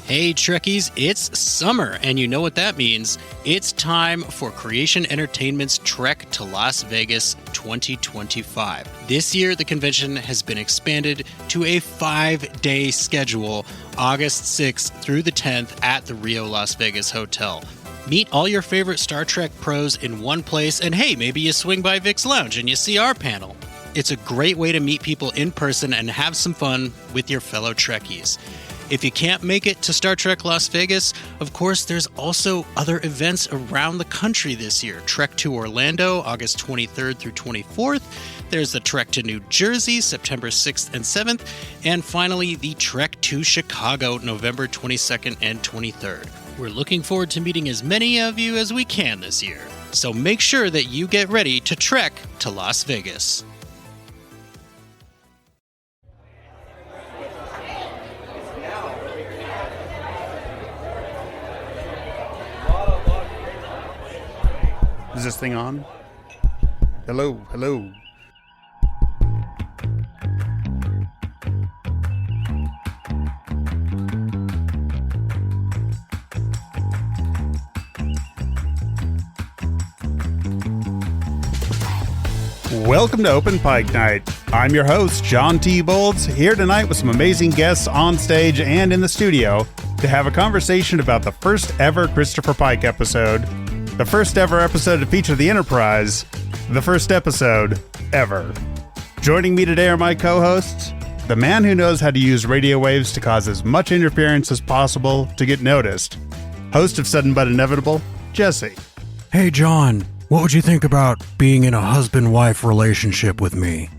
Hey Trekkies, it's summer, and you know what that means. It's time for Creation Entertainment's Trek to Las Vegas 2025. This year, the convention has been expanded to a 5-day schedule, August 6th through the 10th at the Rio Las Vegas Hotel. Meet all your favorite Star Trek pros in one place, and hey, maybe you swing by Vic's Lounge and you see our panel. It's a great way to meet people in person and have some fun with your fellow Trekkies. If you can't make it to Star Trek Las Vegas, of course, there's also other events around the country this year. Trek to Orlando, August 23rd through 24th. There's the Trek to New Jersey, September 6th and 7th. And finally, the Trek to Chicago, November 22nd and 23rd. We're looking forward to meeting as many of you as we can this year. So make sure that you get ready to trek to Las Vegas. Is this thing on? Hello, hello. Welcome to Open Pike Night. I'm your host, John T. Bolds, here tonight with some amazing guests on stage and in the studio to have a conversation about the first ever Christopher Pike episode, the first ever episode to feature the Enterprise, the first episode ever. Joining me today are my co-hosts, the man who knows how to use radio waves to cause as much interference as possible to get noticed, host of Sudden But Inevitable, Jesse. Hey, John, what would you think about being in a husband-wife relationship with me?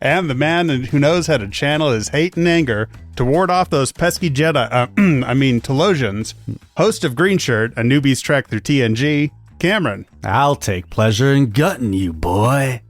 And the man who knows how to channel his hate and anger to ward off those pesky Telosians, host of Green Shirt, a newbie's trek through TNG, Cameron. I'll take pleasure in gutting you, boy.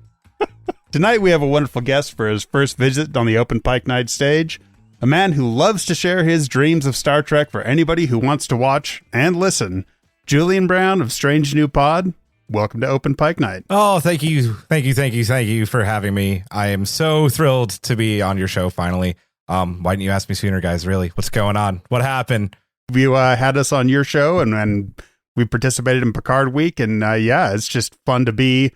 Tonight we have a wonderful guest for his first visit on the Open Pike Night Stage, a man who loves to share his dreams of Star Trek for anybody who wants to watch and listen, Julian Brown of Strange New Pod. Welcome to Open Pike Night. Oh, thank you for having me. I am so thrilled to be on your show finally. Why didn't you ask me sooner, guys? Really, what's going on? What happened? You had us on your show, and we participated in Picard Week, and it's just fun to be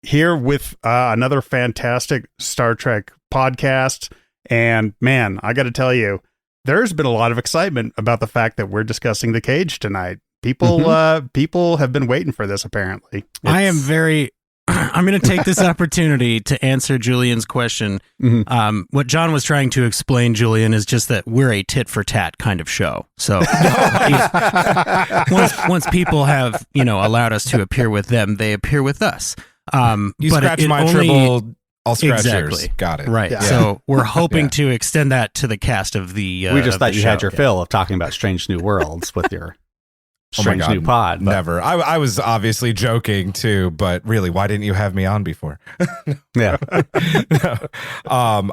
here with another fantastic Star Trek podcast. And man, I got to tell you, there's been a lot of excitement about the fact that we're discussing The Cage tonight. People have been waiting for this, apparently. I'm going to take this opportunity to answer Julian's question. Mm-hmm. What John was trying to explain, Julian, is just that we're a tit for tat kind of show. So once people have, allowed us to appear with them, they appear with us. You scratch my triple, I'll scratch yours. Got it. Right. Yeah. So we're hoping to extend that to the cast of the we just thought you show. had your fill of talking about Strange New Worlds with your Strange New Pod. Never. I was obviously joking too, but really, why didn't you have me on before? Yeah.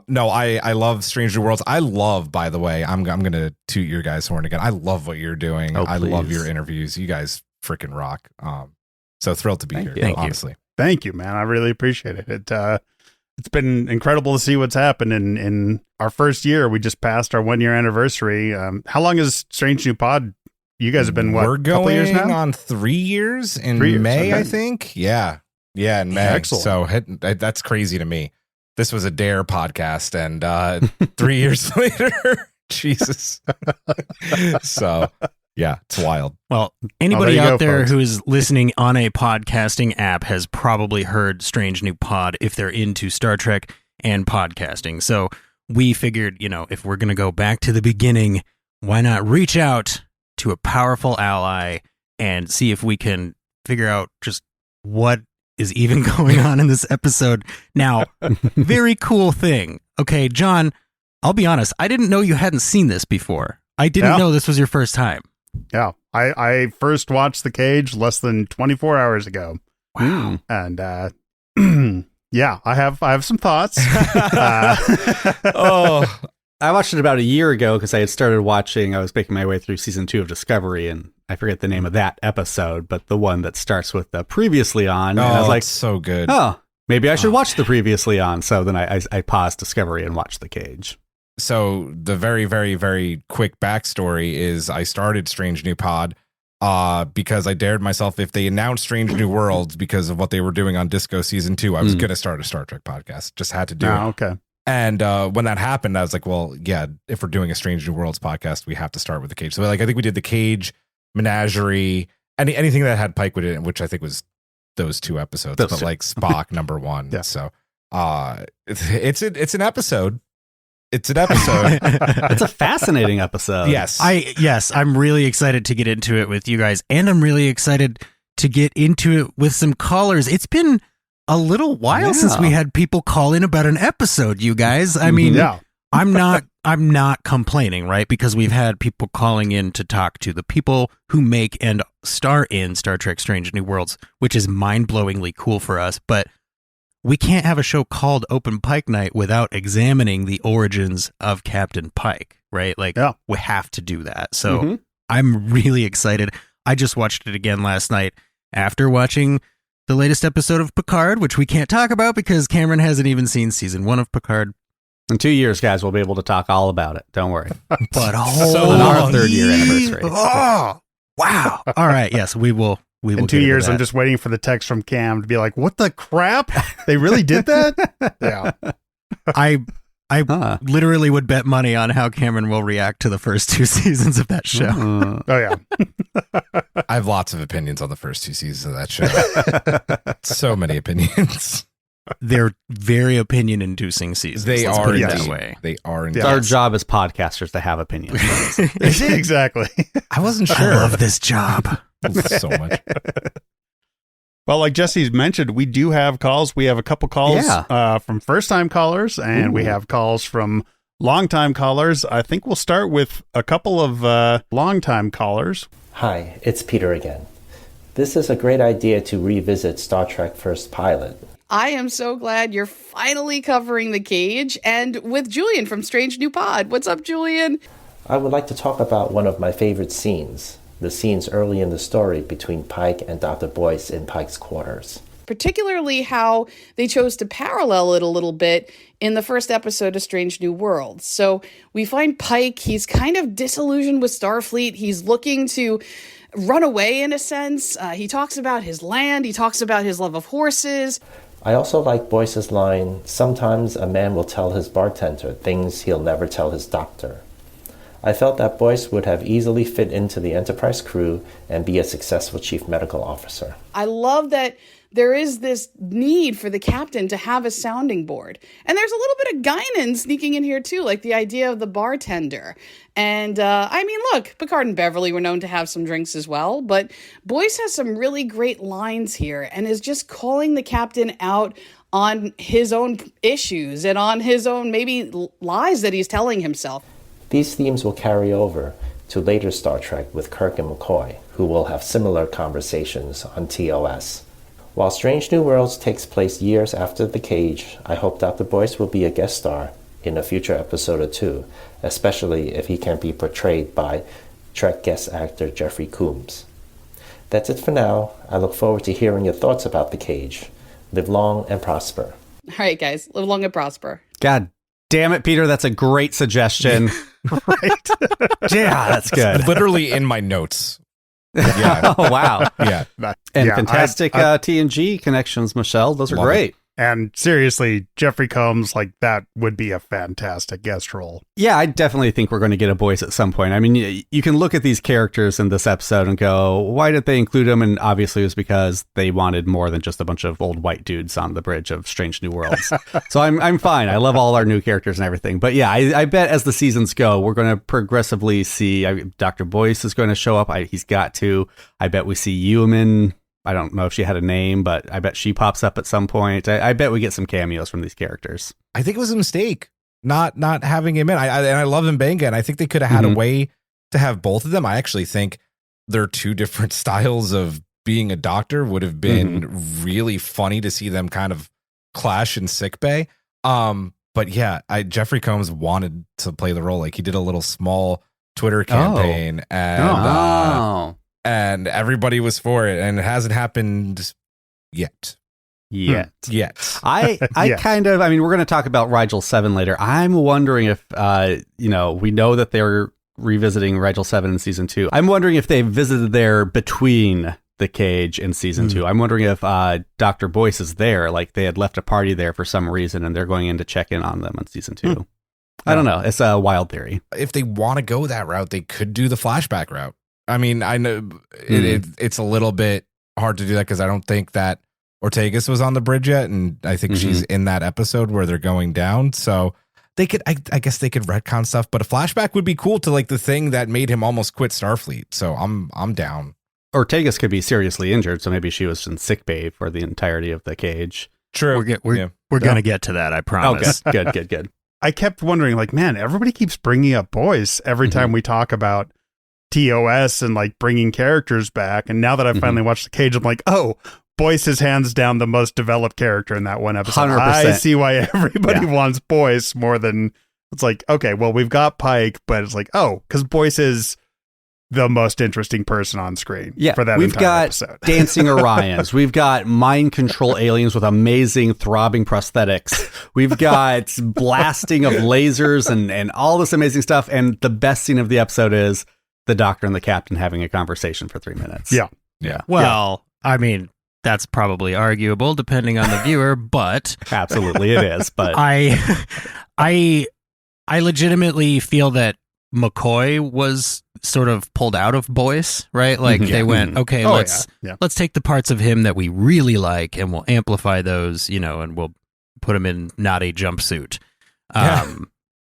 No, I love Strange New Worlds. I love, by the way, I'm going to toot your guys' horn again. I love what you're doing. I love your interviews. You guys freaking rock. So thrilled to be here. Thank you. Honestly. Thank you, man. I really appreciate it. It's been incredible to see what's happened in our first year. We just passed our 1-year anniversary. How long is Strange New Pod? You guys have been, We're couple years now? on 3 years in 3 years, May, okay. I think. Yeah, in May. Excellent. So that's crazy to me. This was a Dare podcast, and 3 years later, Jesus. So, yeah, it's wild. Well, anybody there you out go, there folks. who is listening on a podcasting app has probably heard Strange New Pod if they're into Star Trek and podcasting. So we figured, if we're going to go back to the beginning, why not reach out to a powerful ally and see if we can figure out just what is even going on in this episode. Now, very cool thing. Okay, John, I'll be honest. I didn't know you hadn't seen this before. I didn't know this was your first time. Yeah. I first watched The Cage less than 24 hours ago. Wow. And yeah, I have some thoughts. I watched it about a year ago because I was making my way through season 2 of Discovery, and I forget the name of that episode, but the one that starts with the previously on. Oh, and I was like, so good. Oh, maybe I should watch the previously on. So then I paused Discovery and watched The Cage. So the very, very, very quick backstory is I started Strange New Pod because I dared myself. If they announced Strange New Worlds because of what they were doing on Disco Season 2, I was going to start a Star Trek podcast. Just had to do it. Okay. And when that happened, I was like, well, yeah, if we're doing a Strange New Worlds podcast, we have to start with the Cage. So like, I think we did the Cage, Menagerie, anything that had Pike with it, which I think was those 2 episodes, but like Spock number 1. Yeah. So it's an episode. It's an episode. It's a fascinating episode. Yes. I'm really excited to get into it with you guys, and I'm really excited to get into it with some callers. It's been a little while since we had people call in about an episode, you guys. I mean, I'm not complaining, right? Because we've had people calling in to talk to the people who make and star in Star Trek Strange New Worlds, which is mind-blowingly cool for us. But we can't have a show called Open Pike Night without examining the origins of Captain Pike, right? Like, we have to do that. So I'm really excited. I just watched it again last night after watching the latest episode of Picard, which we can't talk about because Cameron hasn't even seen season 1 of Picard. In 2 years, guys, we'll be able to talk all about it. Don't worry. But on our 3rd year anniversary. Oh, wow. All right. Yes, we will. We will. In 2 years, I'm just waiting for the text from Cam to be like, what the crap? They really did that? Yeah. I literally would bet money on how Cameron will react to the first 2 seasons of that show. Oh, yeah. I have lots of opinions on the first 2 seasons of that show. So many opinions. They're very opinion-inducing seasons. They Let's are put it indeed. that way. They are It's indeed. our job as podcasters to have opinions. Exactly. I wasn't sure. I love this job. So much. Well, like Jesse's mentioned, we do have calls. We have a couple calls from first-time callers, and we have calls from long-time callers. I think we'll start with a couple of long-time callers. Hi, it's Peter again. This is a great idea to revisit Star Trek First Pilot. I am so glad you're finally covering the Cage, and with Julian from Strange New Pod. What's up, Julian? I would like to talk about one of my favorite scenes, the scenes early in the story between Pike and Dr. Boyce in Pike's quarters. Particularly how they chose to parallel it a little bit in the first episode of Strange New Worlds. So we find Pike, he's kind of disillusioned with Starfleet. He's looking to run away in a sense. He talks about his land. He talks about his love of horses. I also like Boyce's line, sometimes a man will tell his bartender things he'll never tell his doctor. I felt that Boyce would have easily fit into the Enterprise crew and be a successful chief medical officer. I love that there is this need for the captain to have a sounding board. And there's a little bit of Guinan sneaking in here too, like the idea of the bartender. And I mean, look, Picard and Beverly were known to have some drinks as well, but Boyce has some really great lines here and is just calling the captain out on his own issues and on his own maybe lies that he's telling himself. These themes will carry over to later Star Trek with Kirk and McCoy, who will have similar conversations on TOS. While Strange New Worlds takes place years after The Cage, I hope Dr. Boyce will be a guest star in a future episode or 2, especially if he can be portrayed by Trek guest actor Jeffrey Combs. That's it for now. I look forward to hearing your thoughts about The Cage. Live long and prosper. All right, guys, live long and prosper. God damn it, Peter. That's a great suggestion. Right. Yeah, that's good. Literally in my notes. Yeah. Oh, wow. Yeah. And Yeah, fantastic I- TNG connections, Michelle. Those are Love great. And seriously, Jeffrey Combs, like that would be a fantastic guest role. Yeah, I definitely think we're going to get a Boyce at some point. I mean, you can look at these characters in this episode and go, why did they include them? And obviously it was because they wanted more than just a bunch of old white dudes on the bridge of Strange New Worlds. So I'm fine. I love all our new characters and everything. But yeah, I bet as the seasons go, we're going to progressively see Dr. Boyce is going to show up. He's got to. I bet we see Ewan. I don't know if she had a name, but I bet she pops up at some point. I bet we get some cameos from these characters. I think it was a mistake not having him in. I love Mbenga, and I think they could have had a way to have both of them. I actually think their 2 different styles of being a doctor would have been really funny to see them kind of clash in sickbay. But yeah, Jeffrey Combs wanted to play the role. Like he did a little small Twitter campaign, and everybody was for it, and it hasn't happened yet. yet. Yes. I Yes. kind of, I mean, we're going to talk about Rigel 7 later. I'm wondering if, we know that they're revisiting Rigel 7 in season 2. I'm wondering if they visited there between the cage in season 2. I'm wondering if Dr. Boyce is there, like they had left a party there for some reason and they're going in to check in on them in season 2. I don't know. It's a wild theory. If they want to go that route, they could do the flashback route. I mean, I know it's a little bit hard to do that because I don't think that Ortegas was on the bridge yet, and I think she's in that episode where they're going down. So they could, I guess, they could retcon stuff, but a flashback would be cool to like the thing that made him almost quit Starfleet. So I'm down. Ortegas could be seriously injured, so maybe she was in sickbay for the entirety of the cage. True. We're gonna get to that, I promise. Oh, good. I kept wondering, like, man, everybody keeps bringing up Boyce every time we talk about TOS and like bringing characters back. And now that I've finally watched the cage, I'm like, oh, Boyce is hands down the most developed character in that one episode. 100%. I see why everybody wants Boyce more than it's like, okay, well, we've got Pike, but it's like, oh, because Boyce is the most interesting person on screen for that we've entire got episode. dancing Orions. We've got mind control aliens with amazing throbbing prosthetics. We've got blasting of lasers and all this amazing stuff. And the best scene of the episode is the Doctor and the Captain having a conversation for 3 minutes. Yeah. Well, I mean, that's probably arguable depending on the viewer, but Absolutely it is. But I legitimately feel that McCoy was sort of pulled out of Boyce, right? Like they went, okay, let's take the parts of him that we really like and we'll amplify those, and we'll put him in not a jumpsuit.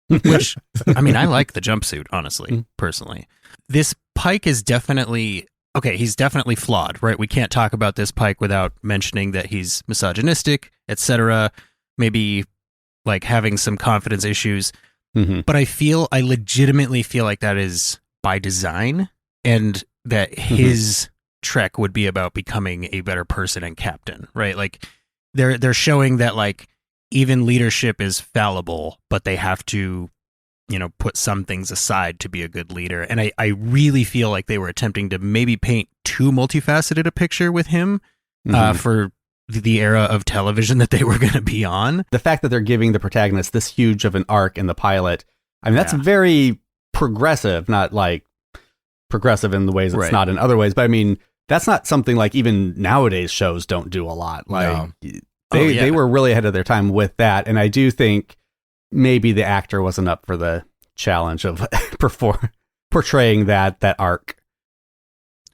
Which, I mean, I like the jumpsuit, honestly, personally. This Pike is definitely, he's definitely flawed, right? We can't talk about this Pike without mentioning that he's misogynistic, etc. Maybe like having some confidence issues. But I legitimately feel like that is by design, and that his trek would be about becoming a better person and captain, right? Like they're showing that like even leadership is fallible, but they have to, put some things aside to be a good leader. And I really feel like they were attempting to maybe paint too multifaceted a picture with him for the era of television that they were going to be on. The fact that they're giving the protagonist this huge of an arc in the pilot, I mean, that's very progressive, not like progressive in the ways it's not in other ways. But I mean, that's not something like even nowadays shows don't do a lot. Like they were really ahead of their time with that. And I do think maybe the actor wasn't up for the challenge of portraying that arc.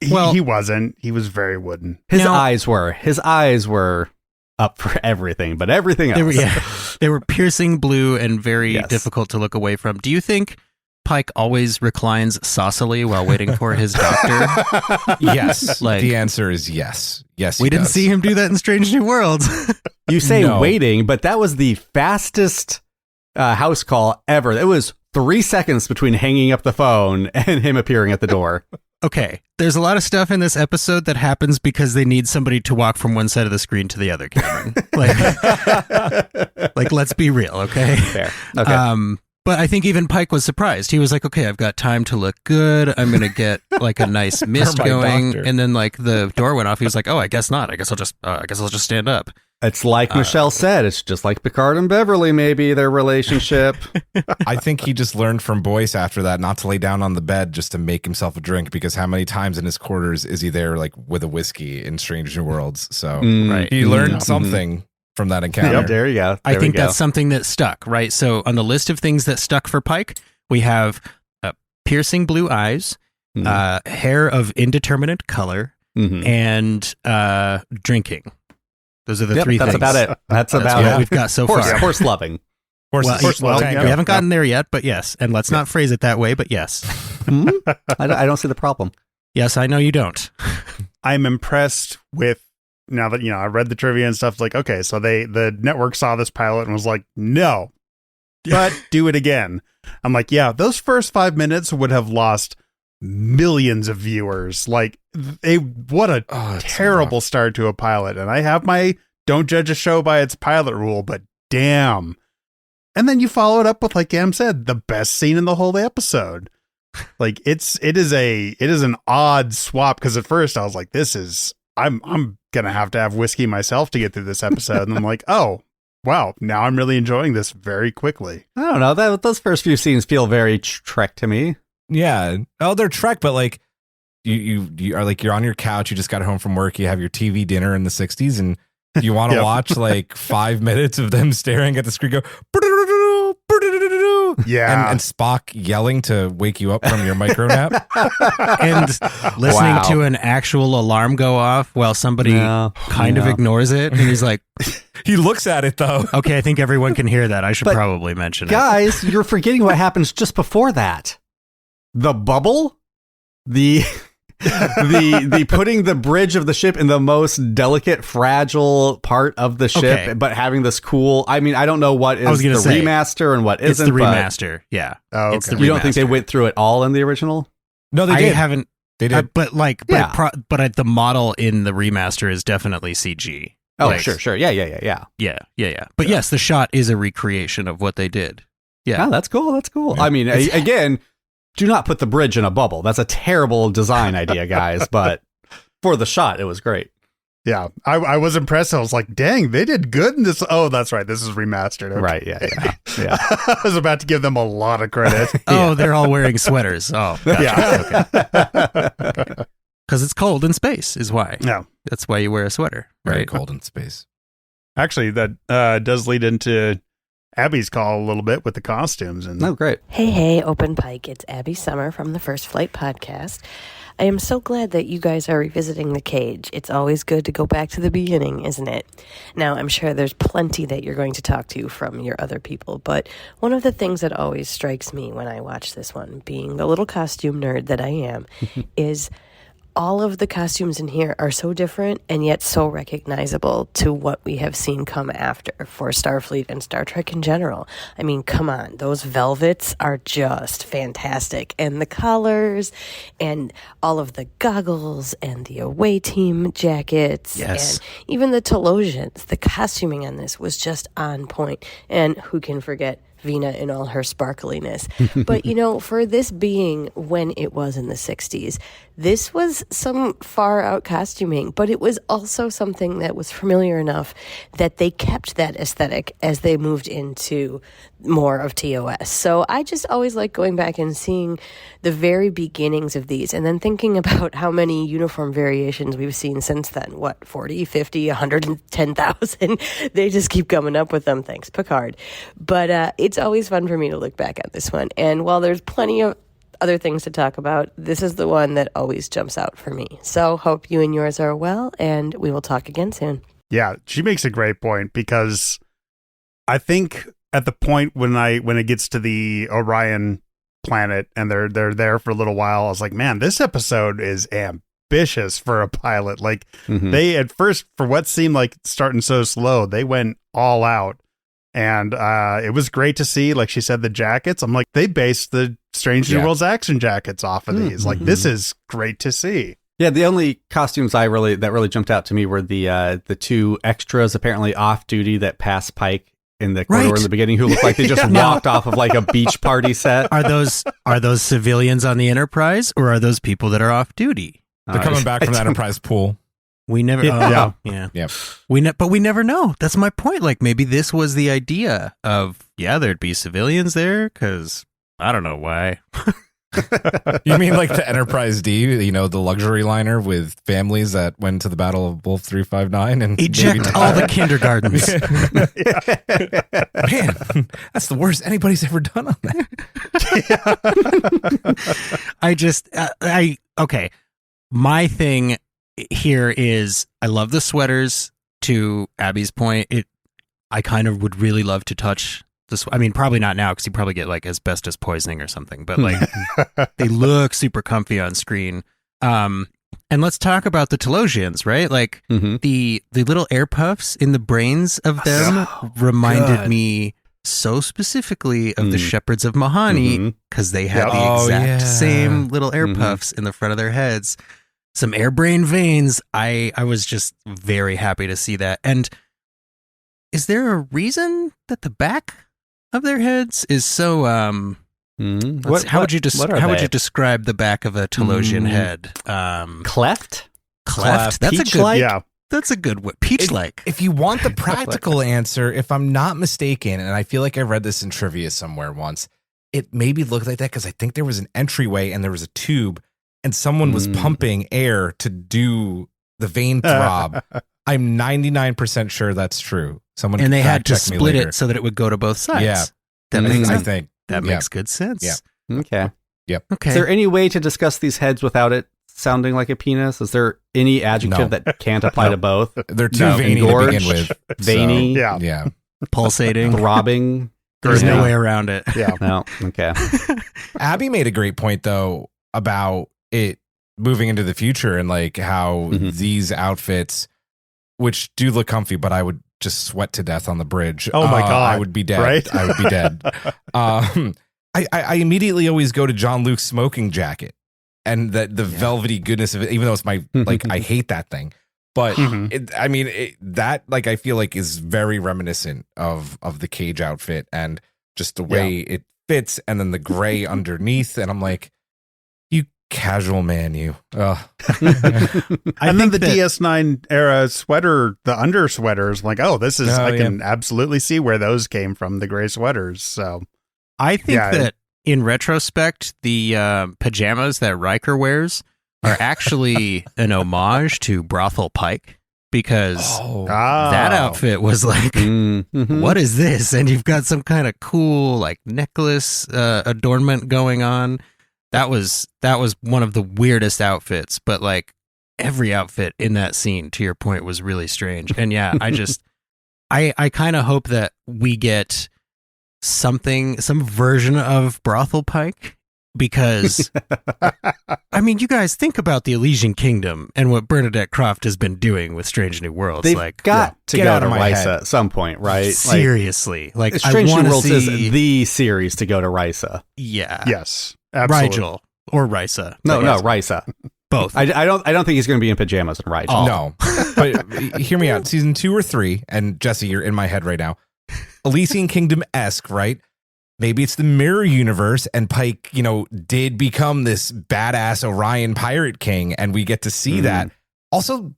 He wasn't. He was very wooden. His eyes were up for everything, but everything else. They were piercing blue and very difficult to look away from. Do you think Pike always reclines saucily while waiting for his doctor? Yes. The answer is yes. Yes, we didn't see him do that in Strange New Worlds. You say waiting, but that was the fastest house call ever. It was 3 seconds between hanging up the phone and him appearing at the door. Okay, there's a lot of stuff in this episode that happens because they need somebody to walk from one side of the screen to the other, Cameron. Like let's be real, okay? Fair. Okay. But I think even Pike was surprised. He was like, okay, I've got time to look good. I'm going to get like a nice mist going. Doctor. And then like the door went off. He was like, oh, I guess not. I guess I'll just stand up. It's like Michelle said, it's just like Picard and Beverly, maybe their relationship. I think he just learned from Boyce after that not to lay down on the bed just to make himself a drink, because how many times in his quarters is he there like with a whiskey in Strange New Worlds? So he learned something from that encounter. Yep, there you go. I think that's something that stuck, right? So on the list of things that stuck for Pike, we have piercing blue eyes, hair of indeterminate color, and drinking. Those are the three things. That's about it. That's about what it. we've got so far. Horse loving. Horse loving. We haven't gotten there yet, but yes. And let's not phrase it that way, but yes. I don't see the problem. Yes, I know you don't. I'm impressed with, now that, I read the trivia and stuff, like, okay, so the network saw this pilot and was like, no, but do it again. I'm like, yeah, those first 5 minutes would have lost millions of viewers. Like, what a terrible start to a pilot. And I have my don't judge a show by its pilot rule, but damn. And then you follow it up with, like Cam said, the best scene in the whole episode. Like, it is an odd swap, because at first I was like, this is I'm going to have whiskey myself to get through this episode. And I'm like, oh, wow, now I'm really enjoying this very quickly. I don't know. Those first few scenes feel very Trek to me. Yeah. Oh, they're Trek, but like you are like, you're on your couch, you just got home from work, you have your TV dinner in the 60s, and you want to watch like 5 minutes of them staring at the screen go, yeah, and Spock yelling to wake you up from your micro nap. And listening to an actual alarm go off while somebody kind of ignores it. And he's like, he looks at it though. okay, I think everyone can hear that. I should probably mention it. Guys, you're forgetting what happens just before that. The bubble, the putting the bridge of the ship in the most delicate, fragile part of the ship, but having this cool. I mean, I don't know what is the remaster and what isn't. It's the remaster. Yeah. Oh, okay. It's the You don't think they went through it all in the original? No, they did. I haven't. They did. But the model in the remaster is definitely CG. Oh, Like, sure. Yeah. But yes, the shot is a recreation of what they did. Yeah. Oh, that's cool. Yeah. I mean, again, do not put the bridge in a bubble. That's a terrible design idea, guys. But for the shot, it was great. Yeah, I was impressed. I was like, dang, they did good in this. Oh, that's right. This is remastered. Okay. Right. Yeah. I was about to give them a lot of credit. Oh, they're all wearing sweaters. Oh, gotcha. Yeah. Okay. Because it's cold in space is why. No. That's why you wear a sweater. Very Right. cold in space. Actually, that does lead into Abby's call a little bit with the costumes. And No, great. Hey, Open Pike. It's Abby Summer from the First Flight podcast. I am so glad that you guys are revisiting the cage. It's always good to go back to the beginning, isn't it? Now, I'm sure there's plenty that you're going to talk to from your other people, but one of the things that always strikes me when I watch this one, being the little costume nerd that I am, is all of the costumes in here are so different and yet so recognizable to what we have seen come after for Starfleet and Star Trek in general. I mean, come on, those velvets are just fantastic. And the colors and all of the goggles and the away team jackets and even the Telosians, the costuming on this was just on point. And who can forget Vina in all her sparkliness. But, you know, for this being when it was in the 60s, this was some far out costuming, but it was also something that was familiar enough that they kept that aesthetic as they moved into more of TOS. So I just always like going back and seeing the very beginnings of these and then thinking about how many uniform variations we've seen since then. What, 40, 50, 110,000? They just keep coming up with them. Thanks, Picard. But it's always fun for me to look back at this one. And while there's plenty of other things to talk about, this is the one that always jumps out for me. So hope you and yours are well, and we will talk again soon. yeah, she makes a great point, because I think at the point when it gets to the Orion planet and they're there for a little while, I was like, man, this episode is ambitious for a pilot. Like they at first, for what seemed like starting so slow, they went all out. And it was great to see, like she said, the jackets. I'm like, they based the Strange New Worlds action jackets off of these. Like, this is great to see. Yeah, the only costumes that really jumped out to me were the two extras apparently off duty that passed Pike in the corridor in the beginning, who looked like they just walked off of like a beach party set. Are those civilians on the Enterprise, or are those people that are off duty? They're coming back from the Enterprise pool. We never. But we never know. That's my point. Like, maybe this was the idea of there'd be civilians there, because I don't know why. You mean like the Enterprise D, you know, the luxury liner with families that went to the Battle of Wolf 359 and eject all the kindergartens. Man, that's the worst anybody's ever done on that. Okay. My thing here is, I love the sweaters. To Abby's point, I kind of would really love to touch this. I mean, probably not now, because you probably get like asbestos poisoning or something, but like they look super comfy on screen. And let's talk about the Telosians, right? Like the little air puffs in the brains of them reminded me so specifically of the Shepherds of Mahani, because they had the exact same little air puffs in the front of their heads. Some air brain veins. I was just very happy to see that. And is there a reason that the back of their heads is so how would you describe the back of a Telosian head? Cleft? Cleft. That's a good. Peach-like? Yeah. That's a good one. Peach-like. If you want the practical answer, if I'm not mistaken, and I feel like I read this in trivia somewhere once, it maybe looked like that because I think there was an entryway and there was a tube and someone was pumping air to do the vein throb. I'm 99% sure that's true. Someone And they had to fact-check me split later. it so that it would go to both sides. Yeah. That makes I sense. think That yeah. makes good sense. Yeah. Okay. Okay. Is there any way to discuss these heads without it sounding like a penis? Is there any adjective No. that can't apply to both? They're too No. veiny to Engorged, begin with. veiny, Yeah. Yeah. Pulsating. throbbing? There's Yeah. no way around it. Yeah. No. Okay. Abby made a great point though about it moving into the future and like how these outfits, which do look comfy, but I would just sweat to death on the bridge. Oh my God. I would be dead. Right? I would be dead. I immediately always go to John Luke's smoking jacket and the velvety goodness of it, even though it's my like I hate that thing. But that like I feel like is very reminiscent of the Cage outfit and just the way it fits, and then the gray underneath, and I'm like, you casual man, you. And then the DS9 era sweater, the under sweaters, like, oh, this is, I can absolutely see where those came from, the gray sweaters. So I think that in retrospect, the pajamas that Riker wears are actually an homage to Brothel Pike, because that outfit was like, what is this? And you've got some kind of cool like necklace adornment going on. That was one of the weirdest outfits, but like every outfit in that scene, to your point, was really strange. And yeah, I kind of hope that we get some version of Brothel Pike, because I mean, you guys think about the Elysian Kingdom and what Bernadette Croft has been doing with Strange New Worlds. They've like, got to get go out to of my Risa head. at some point, right? Seriously, like Strange I New want to Worlds see is the series to go to Risa. yeah, yes, absolutely. Rigel or Risa. No, Risa. Both. I don't think he's going to be in pajamas in Rigel. No, but hear me out. Season 2 or 3, and Jesse, you're in my head right now. Elysian Kingdom-esque, right? Maybe it's the mirror universe, and Pike, did become this badass Orion pirate king, and we get to see that. Also,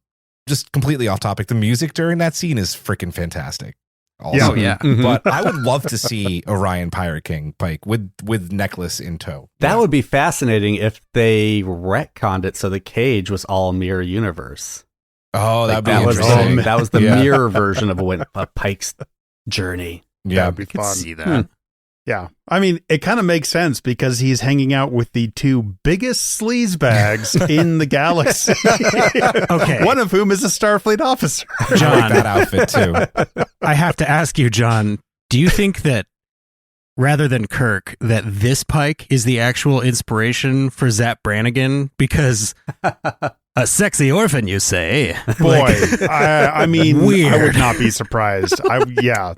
just completely off topic, the music during that scene is freaking fantastic. Also. Yeah. But I would love to see Orion Pirate King Pike with necklace in tow. That would be fascinating if they retconned it so the Cage was all mirror universe. Oh, that'd be that was interesting. that was the mirror version of Pike's journey. Yeah, That'd be I could fun. see that. Yeah. I mean, it kind of makes sense because he's hanging out with the two biggest sleaze bags in the galaxy. Okay. One of whom is a Starfleet officer. I like John, that outfit too. I have to ask you, John, do you think that rather than Kirk, that this Pike is the actual inspiration for Zap Brannigan? Because a sexy orphan, you say? Boy, I mean, Weird. I would not be surprised.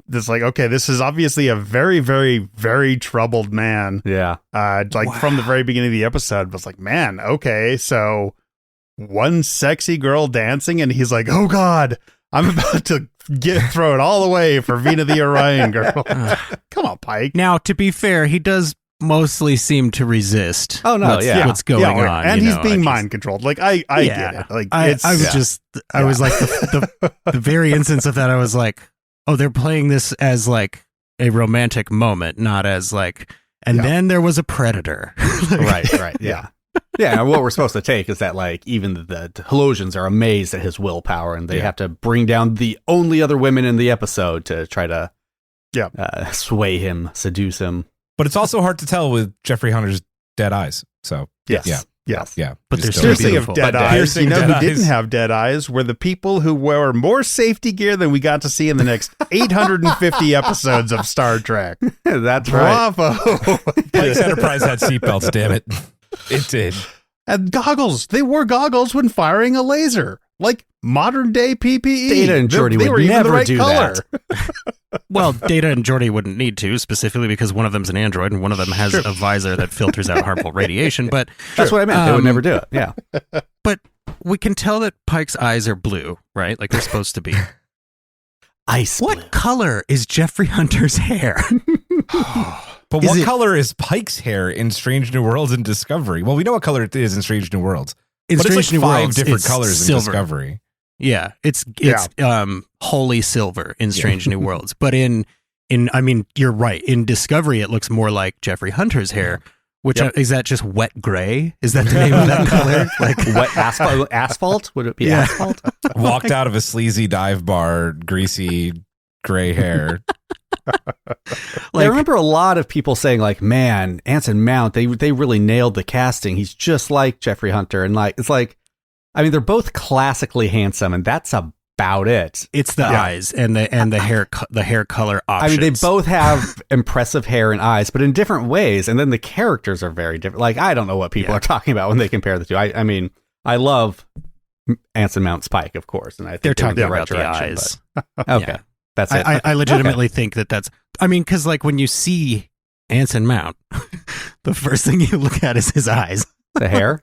This like, okay, this is obviously a very, very, very troubled man. Yeah. From the very beginning of the episode, I was like, man, okay, so one sexy girl dancing, and he's like, oh God, I'm about to throw it all away for Vina the Orion girl. Come on, Pike. Now, to be fair, he does mostly seem to resist. Oh, no, what's going on, and he's being I mind controlled. Like I get it. Like I was like the very instance of that. I was like, oh, they're playing this as like a romantic moment, not as like. And then there was a predator. Right. Yeah. Yeah, and what we're supposed to take is that, like, even the Helosians are amazed at his willpower, and they have to bring down the only other women in the episode to try to sway him, seduce him. But it's also hard to tell with Jeffrey Hunter's dead eyes. So Yes. But they're still Seriously, of beautiful. dead But eyes, piercing you know dead who didn't eyes. have dead eyes were the people who wore more safety gear than we got to see in the next 850 episodes of Star Trek. That's right. Bravo. Pike's Enterprise had seatbelts, damn it. It did. And goggles. They wore goggles when firing a laser. Like modern day PPE. Data and Geordi They would were even the never right do color. that. Well, Data and Geordi wouldn't need to, specifically because one of them's an android and one of them has a visor that filters out harmful radiation. But That's what I meant. They would never do it. Yeah. But we can tell that Pike's eyes are blue, right? Like they're supposed to be. Ice blue. What color is Jeffrey Hunter's hair? But Is what it- color is Pike's hair in Strange New Worlds and Discovery? Well, we know what color it is in Strange New Worlds. in But Strange it's New like 5 Worlds, different it's colors silver. in Discovery. Yeah, it's wholly silver in Strange New Worlds. But in I mean, you're right. In Discovery, it looks more like Jeffrey Hunter's hair. Which is that just wet gray? Is that the name of that color? Like Wet asphalt? Asphalt? Would it be asphalt? Walked out of a sleazy dive bar, greasy gray hair. I remember a lot of people saying, like, man, Anson Mount, they really nailed the casting. He's just like Jeffrey Hunter. And like, it's like, I mean, they're both classically handsome, and that's about it. it's the eyes and the hair color options. I mean, they both have impressive hair and eyes, but in different ways. And then the characters are very different. Like, I don't know what people are talking about when they compare the two. I mean, I love Anson Mount's Pike, of course, and I think they're talking in the right about the direction, eyes. but- okay, Yeah. that's it. I legitimately think that's. I mean, because like when you see Anson Mount, the first thing you look at is his eyes. The hair.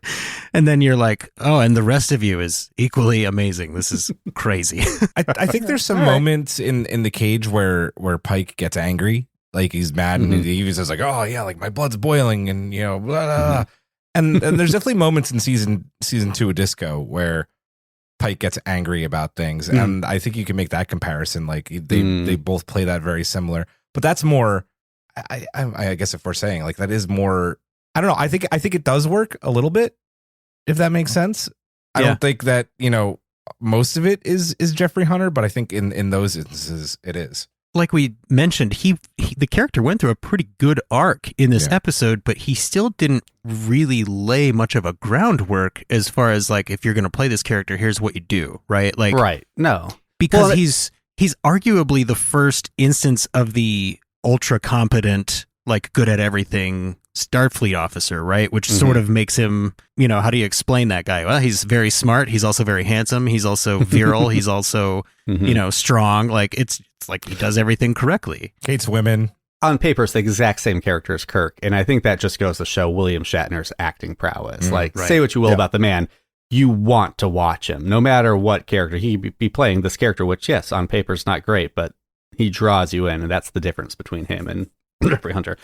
And then you're like, oh, and the rest of you is equally amazing. This is crazy. I think there's some moments in the cage where Pike gets angry, like he's mad, and he even says like, "Oh yeah, like my blood's boiling," and you know, blah, blah, blah. And there's definitely moments in season 2 of Disco where Pike gets angry about things, and I think you can make that comparison. Like they both play that very similar, but that's more. I guess if we're saying like that is more. I don't know. I think it does work a little bit, if that makes sense. I don't think that, you know, most of it is Jeffrey Hunter, but I think in those instances it is. Like we mentioned, he the character went through a pretty good arc in this episode, but he still didn't really lay much of a groundwork as far as like, if you're going to play this character, here's what you do, right? Like, right. No, because he's arguably the first instance of the ultra competent, like good at everything Starfleet officer, right? Which sort of makes him, you know, how do you explain that guy? Well, he's very smart. He's also very handsome. He's also virile. He's also, you know, strong. Like it's like he does everything correctly. Hates women. On paper, it's the exact same character as Kirk, and I think that just goes to show William Shatner's acting prowess. Say what you will about the man, you want to watch him, no matter what character he be playing. This character, which yes, on paper is not great, but he draws you in, and that's the difference between him and Jeffrey Hunter.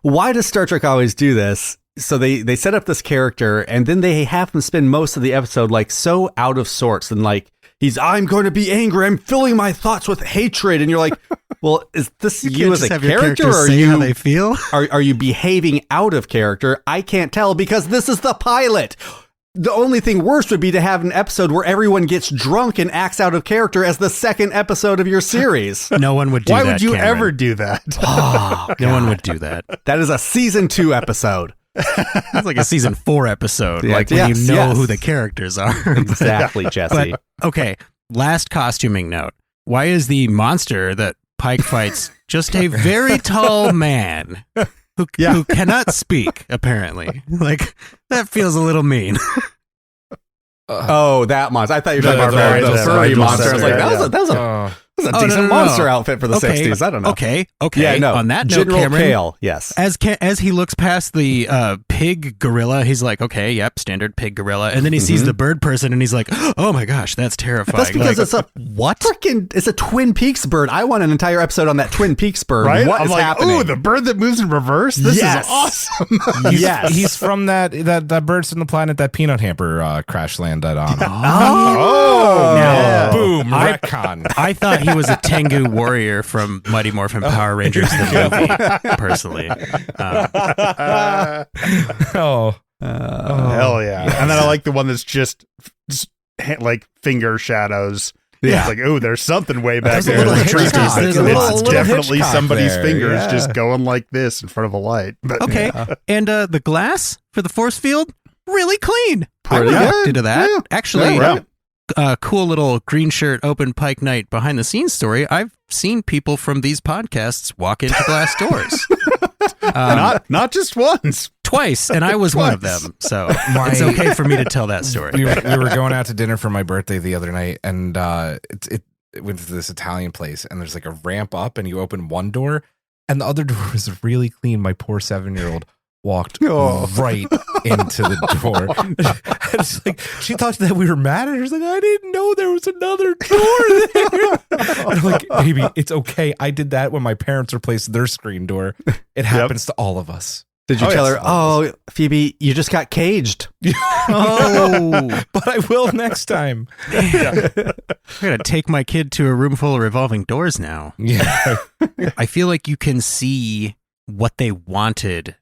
Why does Star Trek always do this? So they set up this character, and then they have him spend most of the episode like so out of sorts, and like I'm going to be angry. I'm filling my thoughts with hatred, and you're like, well, is this you as a character, or are you how they feel? Are you behaving out of character? I can't tell because this is the pilot. The only thing worse would be to have an episode where everyone gets drunk and acts out of character as the second episode of your series. No one would do that. Why would you Cameron. ever do that? Oh, no one would do that. That is a season 2 episode. It's like a season 4 episode. Yeah, like when you know who the characters are. Exactly, Jesse. But, okay, last costuming note. Why is the monster that Pike fights just a very tall man who cannot speak, apparently? Like, that feels a little mean. That monster. I thought you were talking about the furry monster. I was like, that was a decent monster outfit for the 60s. I don't know. Okay. Yeah, no. On that note, General Cameron, Kale, yes. As he looks past the pig gorilla, he's like, okay, yep, standard pig gorilla. And then he sees the bird person, and he's like, oh my gosh, that's terrifying. That's because like, it's a it's a Twin Peaks bird. I want an entire episode on that Twin Peaks bird. Right? What I'm is like, happening? ooh, the bird that moves in reverse? This is awesome. He's from that Birds from the Planet that Peanut Hamper crash landed on. Now, boom, retcon. I thought he was a Tengu warrior from Mighty Morphin Power Rangers, the movie, personally. Hell yeah. And then I like the one that's just like finger shadows. Yeah. It's like, oh, there's something way back There's a there. little in the trees, Hitchcock. but There's a it's little definitely Hitchcock somebody's there, fingers yeah. just going like this in front of a light. But Okay, and the glass for the force field, really clean. Pretty I good. reacted to that. Yeah. Actually, Yeah, right. cool little green shirt Open Pike Night behind the scenes story. I've seen people from these podcasts walk into glass doors. Not just once. Twice, and I was one of them. So it's okay for me to tell that story. We were going out to dinner for my birthday the other night, and it went to this Italian place, and there's like a ramp up, and you open one door, and the other door was really clean. My poor 7-year-old walked right into the door. It's like, she thought that we were mad at her. She's like, I didn't know there was another door there. And I'm like, baby, it's okay. I did that when my parents replaced their screen door. It happens to all of us. Did you tell her, oh, Phoebe, you just got caged? Oh, but I will next time. I'm going to take my kid to a room full of revolving doors now. Yeah. I feel like you can see what they wanted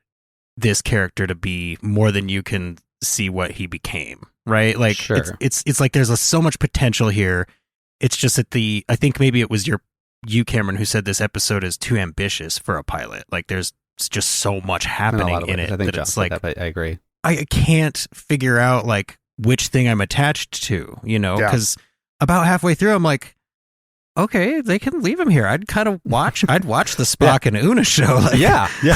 this character to be more than you can see what he became, right? Like, Sure. it's like there's so much potential here. It's just that I think maybe it was you, Cameron, who said this episode is too ambitious for a pilot. Like, there's just so much happening in it I think that it's like, I agree. I can't figure out like which thing I'm attached to, because about halfway through, I'm like, okay, they can leave him here. I'd watch the Spock and Una show. Like,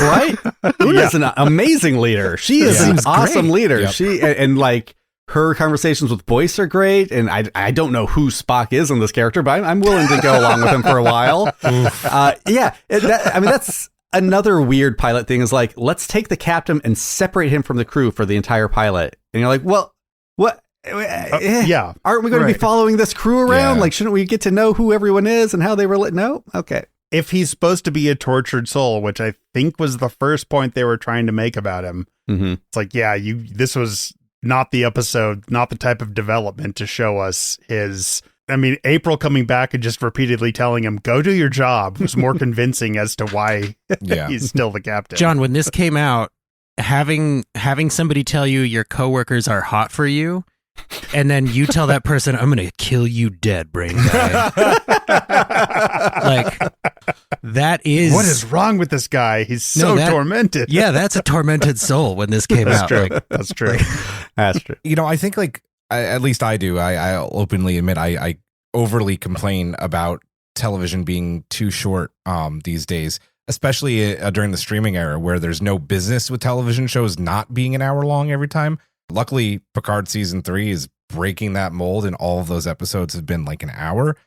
right? Una's an amazing leader. She is an awesome leader. Yep. She and like her conversations with Boyce are great. And I don't know who Spock is in this character, but I'm willing to go along with him for a while. That's another weird pilot thing is like, let's take the captain and separate him from the crew for the entire pilot. And you're like, well, what? Aren't we going to be following this crew around? Yeah. Like, shouldn't we get to know who everyone is and how they relate? No? Okay. If he's supposed to be a tortured soul, which I think was the first point they were trying to make about him, it's like, this was not the episode, not the type of development to show us his... I mean, April coming back and just repeatedly telling him, go do your job was more convincing as to why he's still the captain. John, when this came out, having somebody tell you your coworkers are hot for you, and then you tell that person, I'm going to kill you dead, brain guy. Like, that is... What is wrong with this guy? He's so tormented. Yeah, that's a tormented soul when this came out. True. Like, that's true. That's true. I think like, at least I do. I'll openly admit I overly complain about television being too short these days, especially during the streaming era where there's no business with television shows not being an hour long every time. Luckily, Picard season 3 is breaking that mold, and all of those episodes have been like an hour.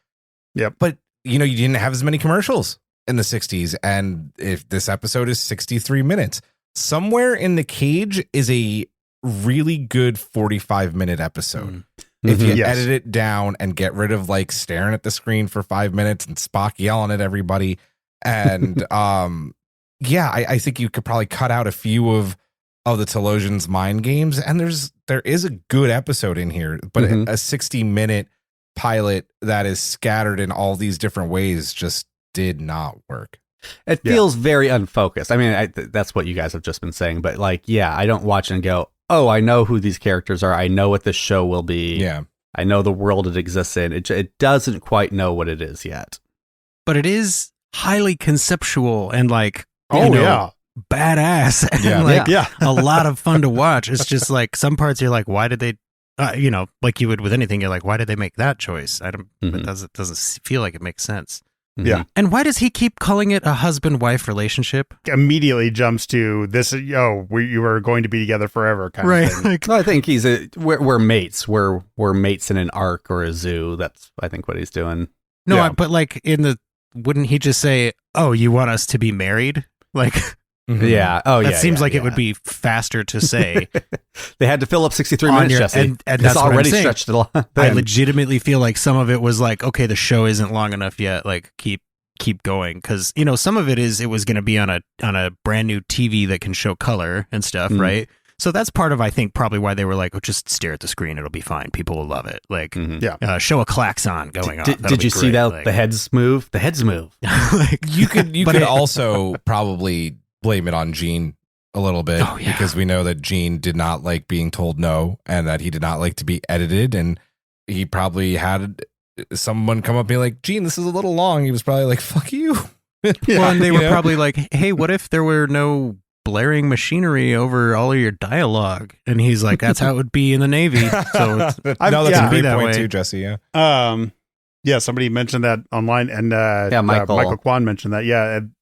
Yep. But you didn't have as many commercials in the 60s, and if this episode is 63 minutes, somewhere in the cage is a really good 45-minute episode. If you edit it down and get rid of like staring at the screen for 5 minutes and Spock yelling at everybody, and I think you could probably cut out a few of the Telosians' mind games, and there is a good episode in here, but a 60-minute pilot that is scattered in all these different ways just did not work. It feels very unfocused. I mean, that's what you guys have just been saying, but like, I don't watch and go, oh, I know who these characters are. I know what this show will be. Yeah. I know the world it exists in. It doesn't quite know what it is yet. But it is highly conceptual and like, badass and a lot of fun to watch. It's just like some parts you're like, why did they, like you would with anything, you're like, why did they make that choice? It doesn't feel like it makes sense. Yeah. And why does he keep calling it a husband-wife relationship? Immediately jumps to this, you are going to be together forever kind of thing. Like, I think we're mates. We're mates in an ark or a zoo. That's, I think, what he's doing. No, but like wouldn't he just say, oh, you want us to be married? Like... Yeah. Oh, yeah. That seems like it would be faster to say. They had to fill up 63 minutes, Jesse. And that's it's already stretched a lot. I legitimately feel like some of it was like, okay, the show isn't long enough yet. Like, keep going, because some of it was going to be on a brand new TV that can show color and stuff, right? So that's part of, I think, probably why they were like, oh, just stare at the screen, it'll be fine. People will love it. Like, show a klaxon going off. Did you see that? Like, the heads move. The heads move. Like, you could also probably blame it on Gene a little bit, because we know that Gene did not like being told no, and that he did not like to be edited, and he probably had someone come up and be like, Gene, this is a little long. He was probably like, fuck you. Well, and they were probably like, hey, what if there were no blaring machinery over all of your dialogue? And he's like, that's how it would be in the Navy. So that's a great point too, Jesse. Somebody mentioned that online, and Michael Kwan mentioned that. And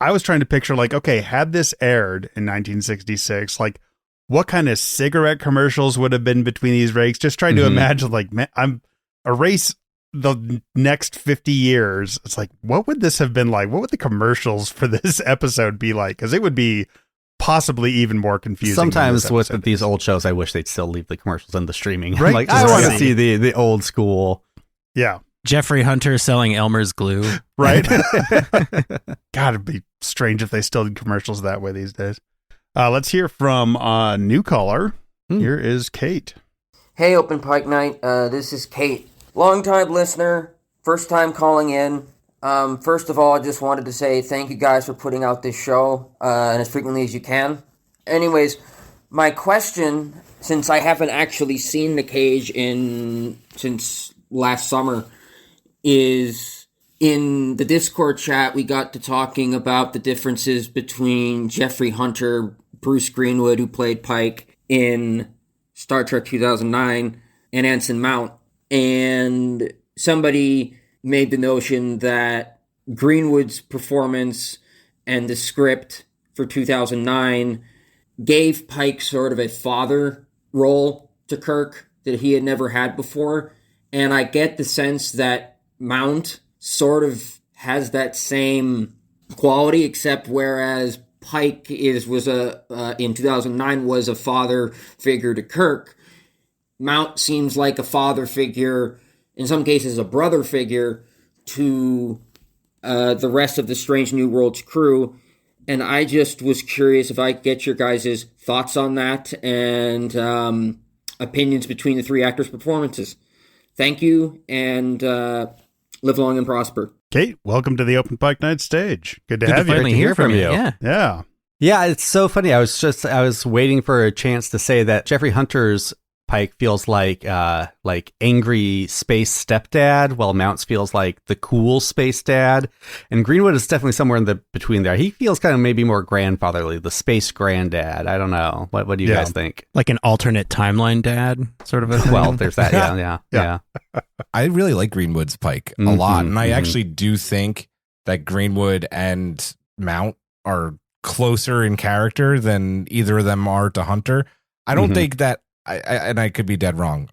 I was trying to picture, like, okay, had this aired in 1966, like, what kind of cigarette commercials would have been between these breaks? Just trying to imagine, like, man, I'm erase the next 50 years. It's like, what would this have been like? What would the commercials for this episode be like? Because it would be possibly even more confusing. Sometimes with these old shows, I wish they'd still leave the commercials in the streaming. Right? I'm like, I want to see the old school. Yeah. Jeffrey Hunter selling Elmer's glue. Right. God, it'd be strange if they still did commercials that way these days. Let's hear from a new caller. Here is Kate. Hey, Open Pike Night. This is Kate. Long-time listener, first time calling in. First of all, I just wanted to say thank you guys for putting out this show and as frequently as you can. Anyways, my question, since I haven't actually seen The Cage since last summer, is in the Discord chat we got to talking about the differences between Jeffrey Hunter, Bruce Greenwood, who played Pike in Star Trek 2009, and Anson Mount. And somebody made the notion that Greenwood's performance and the script for 2009 gave Pike sort of a father role to Kirk that he had never had before. And I get the sense that Mount sort of has that same quality, except whereas Pike in 2009 was a father figure to Kirk, Mount seems like a father figure, in some cases a brother figure, to the rest of the Strange New Worlds crew. And I just was curious if I could get your guys' thoughts on that and opinions between the three actors' performances. Thank you, and live long and prosper. Kate, welcome to the Open Pike Night Stage. Good to have you. Finally hear from you. Yeah. Yeah, it's so funny. I was waiting for a chance to say that Jeffrey Hunter's Pike feels like angry space stepdad, while Mounts feels like the cool space dad, and Greenwood is definitely somewhere in the between there. He feels kind of maybe more grandfatherly, the space granddad. I don't know. What do you guys think? Like an alternate timeline dad, sort of a thing? Well, there's that. Yeah. I really like Greenwood's Pike a lot, and I actually do think that Greenwood and Mount are closer in character than either of them are to Hunter. I don't think that. And I could be dead wrong.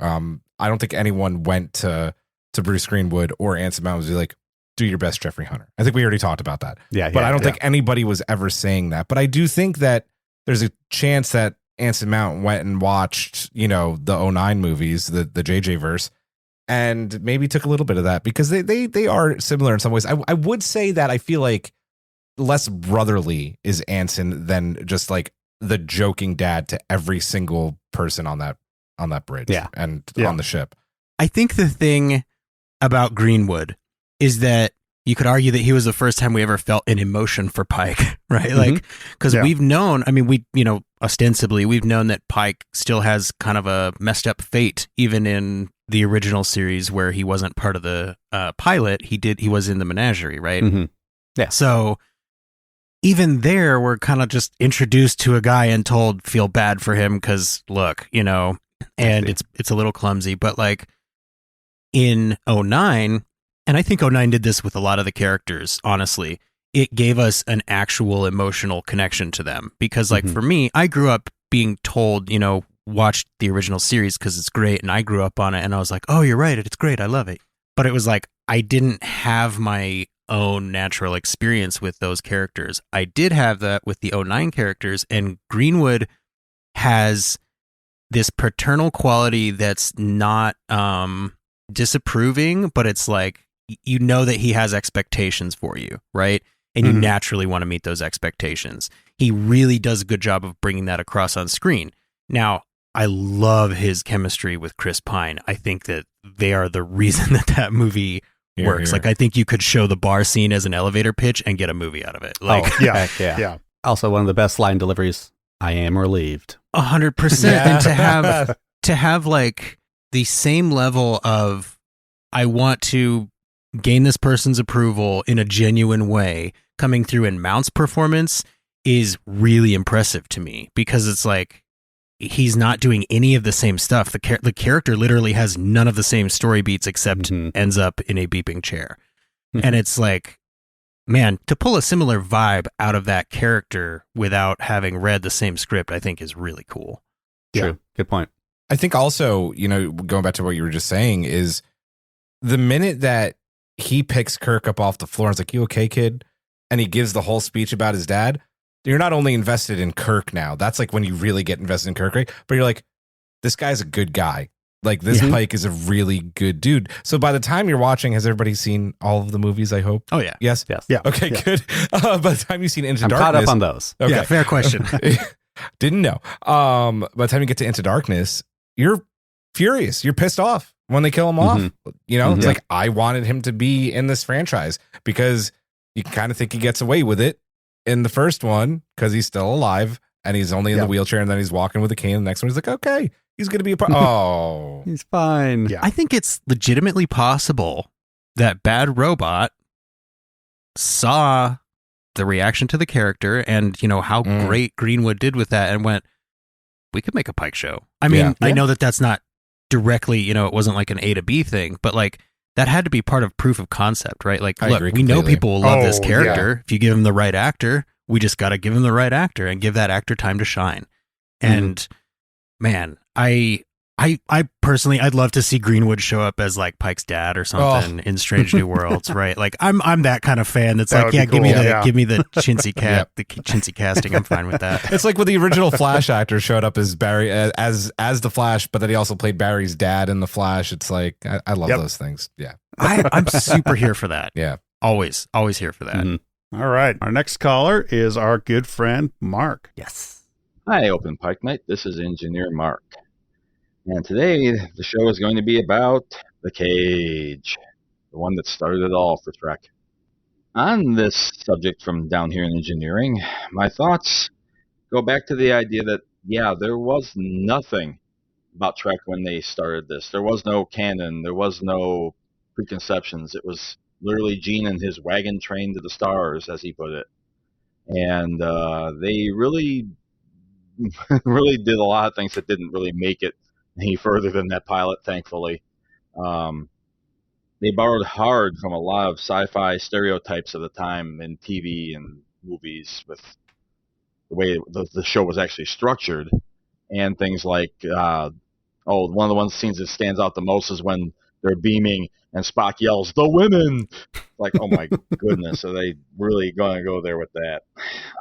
I don't think anyone went to Bruce Greenwood or Anson Mount and was like, do your best, Jeffrey Hunter. I think we already talked about that. But I don't think anybody was ever saying that. But I do think that there's a chance that Anson Mount went and watched, the 2009 movies, the JJ verse, and maybe took a little bit of that, because they are similar in some ways. I would say that I feel like less brotherly is Anson than just like the joking dad to every single person on that bridge and on the ship. I think the thing about Greenwood is that you could argue that he was the first time we ever felt an emotion for Pike, right? Like, because we've known, ostensibly we've known that Pike still has kind of a messed up fate, even in the original series where he wasn't part of the pilot. He was in the menagerie, right? Yeah. So even there, we're kind of just introduced to a guy and told feel bad for him because look, and it's a little clumsy, but like in 2009, and I think 2009 did this with a lot of the characters, honestly, it gave us an actual emotional connection to them, because like for me, I grew up being told, watch the original series because it's great, and I grew up on it, and I was like, oh, you're right, it's great, I love it. But it was like I didn't have my own natural experience with those characters. I did have that with the 2009 characters, and Greenwood has this paternal quality that's not disapproving, but it's like that he has expectations for you, right? And you naturally want to meet those expectations. He really does a good job of bringing that across on screen. Now, I love his chemistry with Chris Pine. I think that they are the reason that movie works. Like, I think you could show the bar scene as an elevator pitch and get a movie out of it. Like, yeah. Also, one of the best line deliveries: "I am relieved." 100%. And to have like the same level of, I want to gain this person's approval in a genuine way, coming through in Mount's performance is really impressive to me, because it's like he's not doing any of the same stuff. The character literally has none of the same story beats, except ends up in a beeping chair. And it's like, man, to pull a similar vibe out of that character without having read the same script, I think is really cool. True. Yeah. Good point. I think also, going back to what you were just saying, is the minute that he picks Kirk up off the floor and is like, "You okay, kid?" and he gives the whole speech about his dad, you're not only invested in Kirk now. That's like when you really get invested in Kirk, right? But you're like, this guy's a good guy. Like, this Pike is a really good dude. So by the time you're watching, has everybody seen all of the movies, I hope? Oh, yeah. Yes? Yes. Yeah. Okay, good. By the time you've seen Into I'm Darkness. caught up on those. Okay. Yeah, fair question. Didn't know. By the time you get to Into Darkness, you're furious. You're pissed off when they kill him off. You know, it's like, I wanted him to be in this franchise because you kind of think he gets away with it in the first one because he's still alive and he's only in the wheelchair, and then he's walking with a cane. The next one, he's like, okay, he's going to be a part. Oh, he's fine. I think it's legitimately possible that Bad Robot saw the reaction to the character and, you know, how great Greenwood did with that and went, we could make a Pike show. I mean, I know that that's not directly, you know, it wasn't like an A to B thing, but like that had to be part of proof of concept, right? Like, look, we know people will love this character. If you give him the right actor, we just got to give him the right actor and give that actor time to shine. And man, I personally, I'd love to see Greenwood show up as like Pike's dad or something in Strange New Worlds, right? Like I'm that kind of fan that's like, give me the chintzy cat, the chintzy casting. I'm fine with that. It's like when the original Flash actor showed up as Barry, as the Flash, but then he also played Barry's dad in the Flash. It's like, I love those things. Yeah. I'm super here for that. Yeah. Always here for that. All right. Our next caller is our good friend, Mark. Yes. Hi, Open Pike Night. This is Engineer Mark. And today, the show is going to be about the cage, the one that started it all for Trek. On this subject from down here in engineering, my thoughts go back to the idea that, there was nothing about Trek when they started this. There was no canon. There was no preconceptions. It was literally Gene and his wagon train to the stars, as he put it. And they really, really did a lot of things that didn't really make it any further than that pilot, thankfully. They borrowed hard from a lot of sci-fi stereotypes of the time in TV and movies with the way the show was actually structured, and things like, one of the one scenes that stands out the most is when they're beaming and Spock yells, "The women!" Like, oh my goodness, are they really going to go there with that?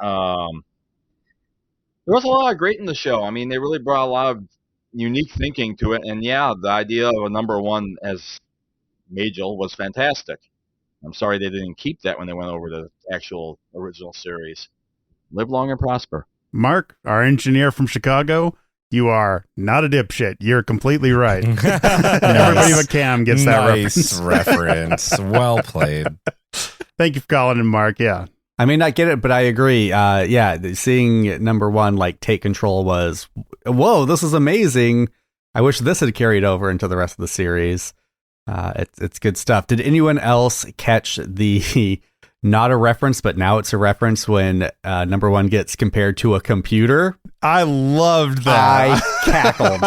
There was a lot of great in the show. I mean, they really brought a lot of unique thinking to it, and the idea of a number one as Majel was fantastic. I'm sorry they didn't keep that when they went over to the actual original series. Live long and prosper. Mark, our engineer from Chicago, you are not a dipshit. You're completely right. Everybody but Cam gets that reference. Well played. Thank you for calling in, Mark. Yeah. I may not get it, but I agree. Seeing number one like take control was, whoa, this is amazing. I wish this had carried over into the rest of the series. It's good stuff. Did anyone else catch the not a reference, but now it's a reference when number one gets compared to a computer? I loved that. I cackled.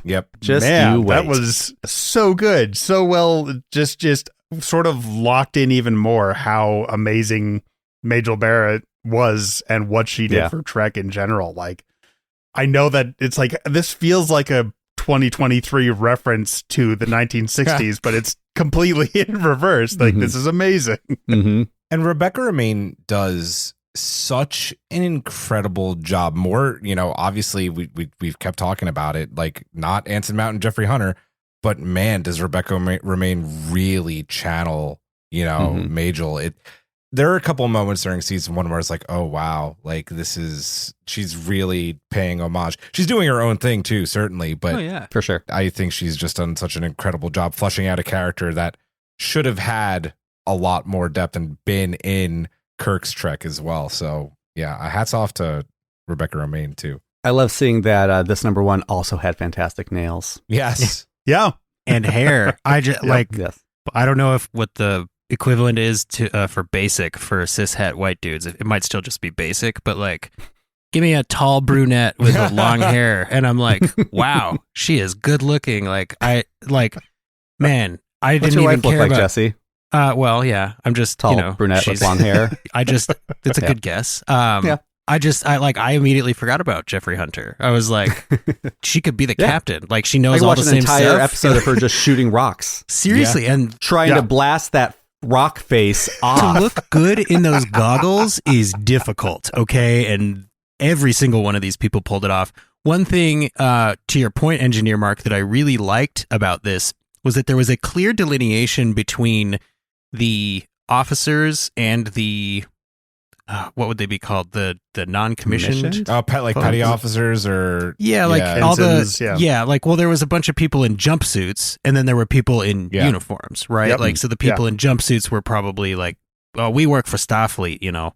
Yep. Just you wait. That was so good. So well, just sort of locked in even more how amazing Majel Barrett was and what she did for Trek in general. Like, I know that it's like, this feels like a 2023 reference to the 1960s, but it's completely in reverse. Like, this is amazing. And Rebecca Romaine does such an incredible job. More, obviously we've kept talking about it, like not Anson Mount and Jeffrey Hunter, but man, does Rebecca Romaine really channel, Majel. There are a couple of moments during season one where it's like, oh wow, like she's really paying homage. She's doing her own thing too, certainly, but for sure. I think she's just done such an incredible job fleshing out a character that should have had a lot more depth and been in Kirk's Trek as well. So hats off to Rebecca Romaine too. I love seeing that this number one also had fantastic nails. Yes. Yeah. And hair. I just I don't know if what the equivalent is to for basic for cishet white dudes. It might still just be basic, but like, give me a tall brunette with long hair, and I'm like, wow, she is good looking. Like, man, I What's didn't your even wife look care like, about Jesse? Well, yeah, I'm just Tall brunette with long hair. It's a good guess. I immediately forgot about Jeffrey Hunter. I was like, she could be the captain. Like, she knows all the same stuff. I watched an entire episode of her just shooting rocks. Seriously, and trying to blast that rock face off. To look good in those goggles is difficult, okay? And every single one of these people pulled it off. One thing, to your point, Engineer Mark, that I really liked about this was that there was a clear delineation between the officers and the what would they be called? The non-commissioned? Commissioned? Oh, petty officers or Yeah, Ensigns, well, there was a bunch of people in jumpsuits, and then there were people in uniforms, right? Yep. Like, so the people in jumpsuits were probably like, "Oh, we work for Starfleet," you know.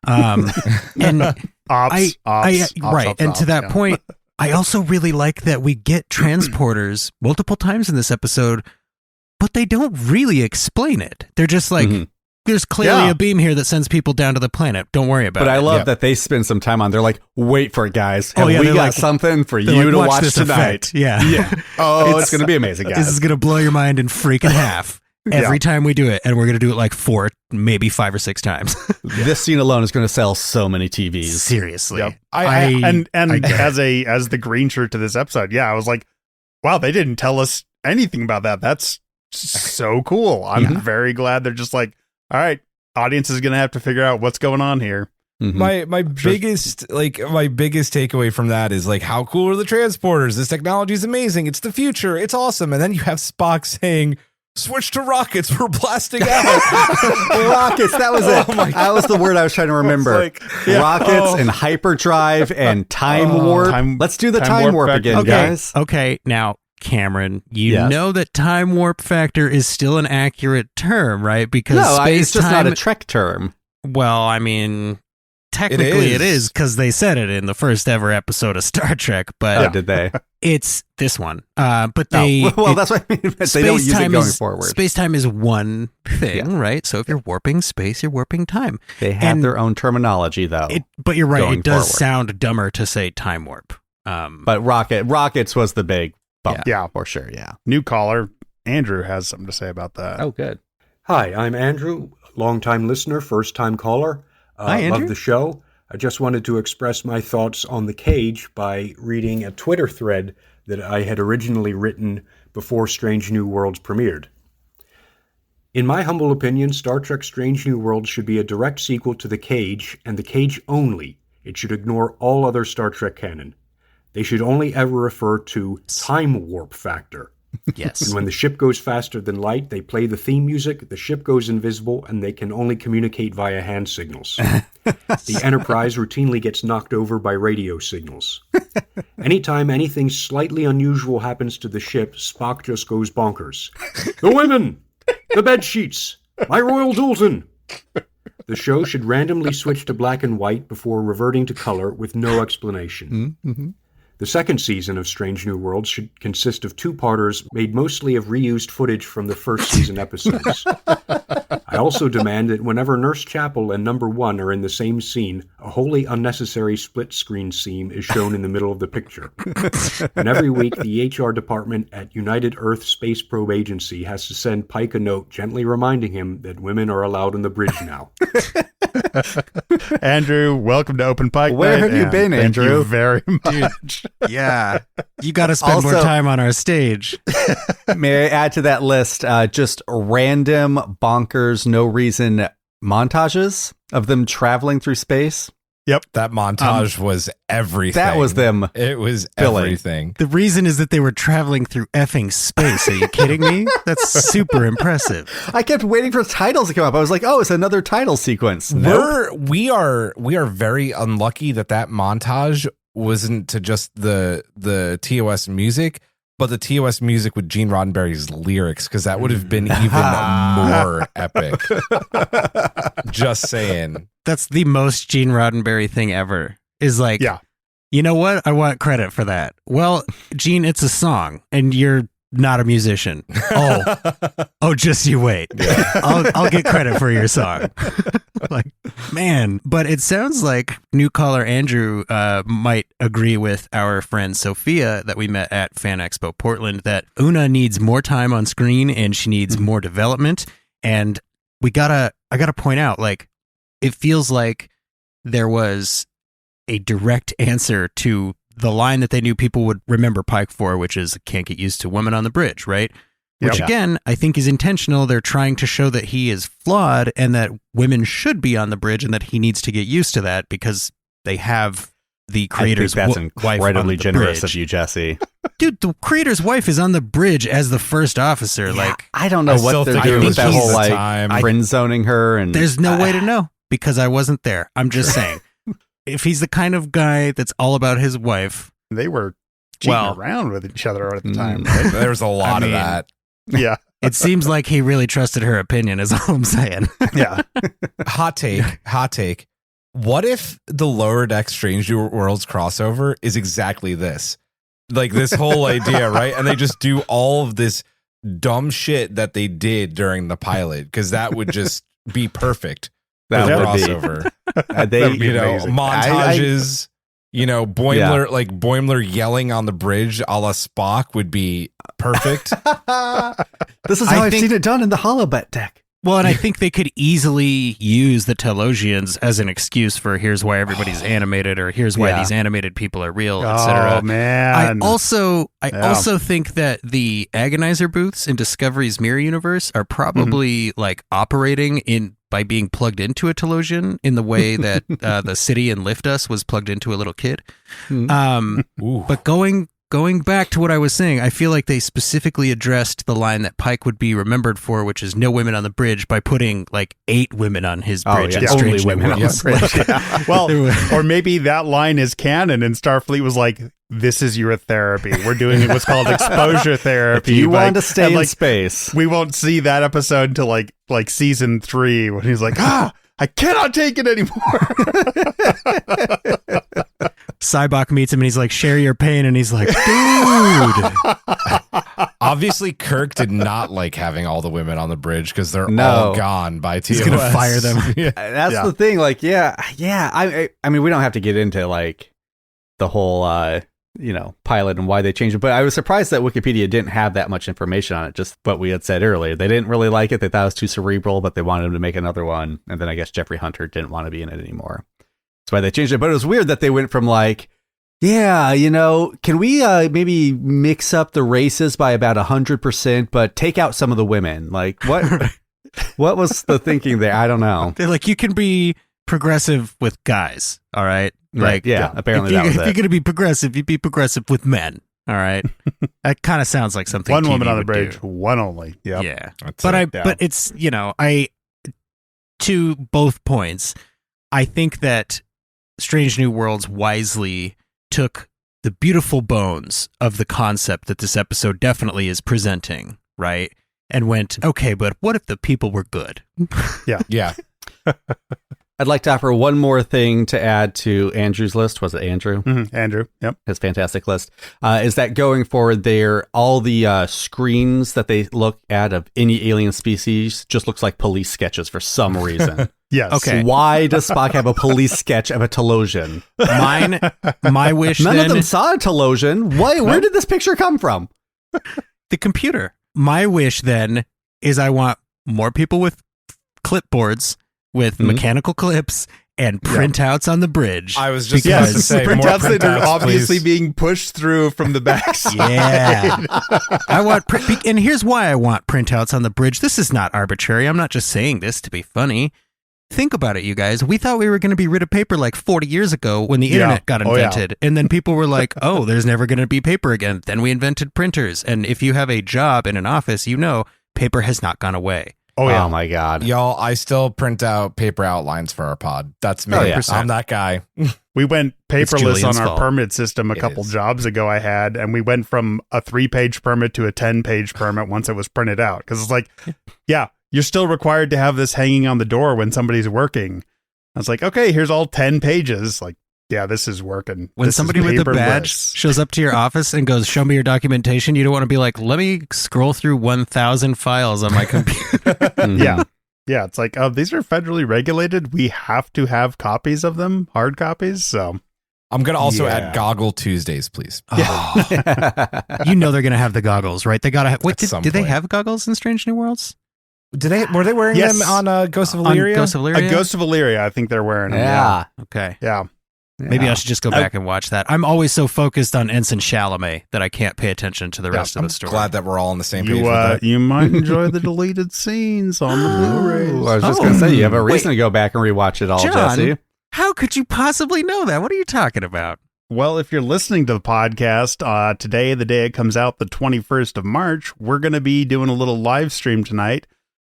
And Ops, right. And to that yeah. point, I also really like that we get transporters multiple times in this episode, but they don't really explain it. They're just like, there's clearly a beam here that sends people down to the planet. Don't worry about it. But I love that they spend some time on. They're like, wait for it, guys. Oh, yeah, we they're got like- something for They're you like, to "Watch watch this tonight. effect." Yeah. Yeah. Oh, it's going to be amazing, guys. This is going to blow your mind and freak in half every time we do it. And we're going to do it like 4, maybe 5 or 6 times. This scene alone is going to sell so many TVs. Seriously. Yep. I As the green shirt to this episode, I was like, wow, they didn't tell us anything about that. That's so cool. I'm very glad they're just like, all right, audience is going to have to figure out what's going on here. My biggest takeaway from that is like, how cool are the transporters? This technology is amazing. It's the future. It's awesome. And then you have Spock saying, "Switch to rockets. We're blasting out." Rockets. That was it. That was the word I was trying to remember. Rockets and hyperdrive and time warp. Let's do the time warp back again, in. guys. Okay, now, Cameron, you Yes. know that time warp factor is still an accurate term, right? Because No, space it's just time. not a Trek term. Well, I mean, technically it is because they said it in the first ever episode of Star Trek, but Oh, did they? it's this one. But they that's what I mean. They don't use it going forward. Space time is one thing, right? So if you're warping space, you're warping time. They have their own terminology, though. But you're right; going it does forward. sound dumber to say time warp. But rockets was the big bump. Yeah. For sure. Yeah. New caller, Andrew, has something to say about that. Oh, good. Hi, I'm Andrew, longtime listener, first-time caller. Hi, Andrew. Love the show. I just wanted to express my thoughts on The Cage by reading a Twitter thread that I had originally written before Strange New Worlds premiered. In my humble opinion, Star Trek Strange New Worlds should be a direct sequel to The Cage, and The Cage only. It should ignore all other Star Trek canon. They should only ever refer to time warp factor. Yes. And when the ship goes faster than light, they play the theme music, the ship goes invisible, and they can only communicate via hand signals. The Enterprise routinely gets knocked over by radio signals. Anytime anything slightly unusual happens to the ship, Spock just goes bonkers. The women! The bed sheets! My Royal Doulton! The show should randomly switch to black and white before reverting to color with no explanation. Mm-hmm. The second season of Strange New Worlds should consist of 2-parters made mostly of reused footage from the first season episodes. I also demand that whenever Nurse Chapel and Number 1 are in the same scene, a wholly unnecessary split-screen scene is shown in the middle of the picture. And every week, the HR department at United Earth Space Probe Agency has to send Pike a note gently reminding him that women are allowed on the bridge now. Andrew, welcome to Open Pike Night. Where have you been, Thank you Andrew? very much. Yeah. You got to spend more Also- time on our stage. May I add to that list just random, bonkers, no reason montages of them traveling through space? That montage was everything. That was them. It was filling. everything. The reason is that they were traveling through effing space. Are you kidding me? That's super impressive. I kept waiting for titles to come up. I was like, oh, it's another title sequence. We are very unlucky that montage wasn't to just the TOS music, but the TOS music with Gene Roddenberry's lyrics, because that would have been even more epic. Just saying. That's the most Gene Roddenberry thing ever. Is like, you know what? I want credit for that. Well, Gene, it's a song, and you're not a musician. Oh, just you wait. I'll get credit for your song. Like, man. But it sounds like new caller Andrew might agree with our friend Sophia that we met at Fan Expo Portland that Una needs more time on screen and she needs more development. And I gotta point out, like, it feels like there was a direct answer to the line that they knew people would remember Pike for, which is "can't get used to women on the bridge," right? Which again, I think is intentional. They're trying to show that he is flawed and that women should be on the bridge and that he needs to get used to that because they have the creator's I think wife that's on incredibly the generous bridge. of you, Jesse. Dude, the creator's wife is on the bridge as the first officer. Like, I don't know I what still they're think doing it with was that just whole the like time. friend zoning her, and there's no way to know. because I wasn't there. I'm just saying, if he's the kind of guy that's all about his wife, They were cheating around with each other at the time, right? right? There was a lot of that. Yeah. it seems like he really trusted her opinion. Is all I'm saying. Yeah. Hot take. What if the Lower Deck Strange New Worlds crossover is exactly this? Like this whole idea, right? And they just do all of this dumb shit that they did during the pilot, because that would just be perfect. That for the would be. crossover. They, You know, amazing. montages. Boimler, like Boimler yelling on the bridge a la Spock would be perfect. This is how I've seen it done in the Holobet deck. Well, and I think they could easily use the Telosians as an excuse for here's why everybody's animated, or here's why these animated people are real, etc. Oh man! I also think that the Agonizer booths in Discovery's Mirror Universe are probably like operating by being plugged into a Telosian in the way that the city in Lift Us was plugged into a little kid. But going back to what I was saying, I feel like they specifically addressed the line that Pike would be remembered for, which is no women on the bridge, by putting like 8 women on his bridge. Yeah. in Only Strange New women on Worlds. the bridge. Well, or maybe that line is canon, and Starfleet was like, "This is your therapy. We're doing what's called exposure therapy. If you like, want to stay and, in space." We won't see that episode until like season 3, when he's like, I cannot take it anymore." Cybok meets him and he's like, share your pain. And he's like, dude. Obviously, Kirk did not like having all the women on the bridge because they're No. all gone by TOS. He's going to fire them. That's the thing. Like, yeah. I mean, we don't have to get into like the whole, pilot and why they changed it. But I was surprised that Wikipedia didn't have that much information on it. Just what we had said earlier. They didn't really like it. They thought it was too cerebral, but they wanted him to make another one. And then I guess Jeffrey Hunter didn't want to be in it anymore. That's why they changed it. But it was weird that they went from like, can we maybe mix up the races by about 100%, but take out some of the women? Like, what? What was the thinking there? I don't know. They're like, you can be progressive with guys. All right. Like, yeah, apparently that was if it. you're going to be progressive, you be progressive with men. All right. That kind of sounds like something One TV woman on the would bridge, do. one only. Yep. Yeah. That's But it. but it's, to both points, I think that Strange New Worlds wisely took the beautiful bones of the concept that this episode definitely is presenting, right? And went, okay, but what if the people were good? Yeah. I'd like to offer one more thing to add to Andrew's list. Was it Andrew? Mm-hmm. Andrew. Yep. His fantastic list. Is that going forward there, all the screens that they look at of any alien species just looks like police sketches for some reason. Yes. Okay. Why does Spock have a police sketch of a Telosian? My wish None then, of them saw a Telosian. Where did this picture come from? the computer. My wish then is I want more people with clipboards with mechanical clips and printouts on and bridge. I was just about to say more printouts that are printouts, obviously please. being pushed through from the backside. Yeah. I want and here's why I want printouts on the bridge. This is not arbitrary. I'm not just saying this to be funny. Think about it, you guys. We thought we were going to be rid of paper like 40 years ago when the internet got invented. And then people were like, oh, there's never going to be paper again. Then we invented printers. And if you have a job in an office, paper has not gone away. Oh, yeah. Oh my God. Y'all, I still print out paper outlines for our pod. That's me. 100%. I'm that guy. We went It's paperless Julian's on our fault. permit system a It couple is. jobs ago I had, and we went from a 3-page permit to a 10-page permit once it was printed out. Because it's like, yeah, you're still required to have this hanging on the door when somebody's working. I was like, okay, here's all 10 pages. Like, yeah, this is working. When This is somebody with a badge paperless. shows up to your office and goes, show me your documentation, you don't want to be like, let me scroll through 1,000 files on my computer. Yeah. Yeah, it's like, oh, these are federally regulated. We have to have copies of them, hard copies. So, I'm going to also Yeah. add Goggle Tuesdays, please. Oh, they're going to have the goggles, right? They got to have. Wait, At some did they point. have goggles in Strange New Worlds? Were they wearing Yes. them on Ghost of On Illyria? Ghost of a Illyria? Ghost of Illyria, I think they're wearing them. Yeah. Okay. Yeah. Maybe I should just go back and watch that. I'm always so focused on Ensign Chalamet that I can't pay attention to the rest of I'm the story. glad that we're all on the same page You, with that. you might enjoy the deleted scenes on the Blu-rays. I was just going to say, you have a reason to go back and rewatch it all, John, Jesse. how could you possibly know that? What are you talking about? Well, if you're listening to the podcast, today, the day it comes out, the 21st of March, we're going to be doing a little live stream tonight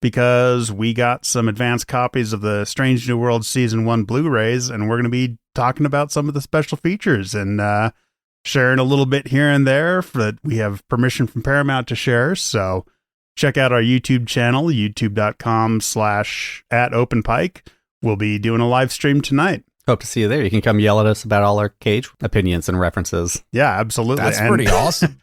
because we got some advanced copies of the Strange New World Season 1 Blu-rays, and we're going to be talking about some of the special features and sharing a little bit here and there that we have permission from Paramount to share. So check out our YouTube channel, youtube.com/@OpenPike. We'll be doing a live stream tonight. Hope to see you there. You can come yell at us about all our Cage opinions and references. Yeah, absolutely. That's pretty awesome.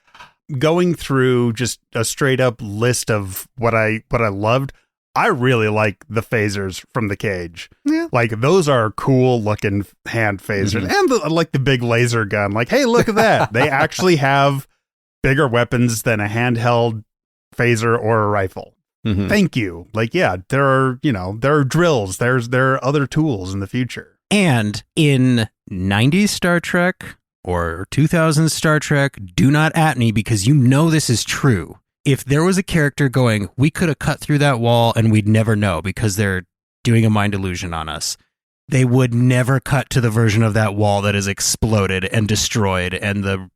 Going through just a straight up list of what I loved, I really like the phasers from the Cage. Yeah. Like, those are cool looking hand phasers. And the big laser gun. Like, hey, look at that. They actually have bigger weapons than a handheld phaser or a rifle. Mm-hmm. Thank you. Like, yeah, there are drills. There are other tools in the future. And in 90s Star Trek or 2000s Star Trek, do not at me because you know this is true. If there was a character going, we could have cut through that wall and we'd never know because they're doing a mind illusion on us, they would never cut to the version of that wall that is exploded and destroyed and the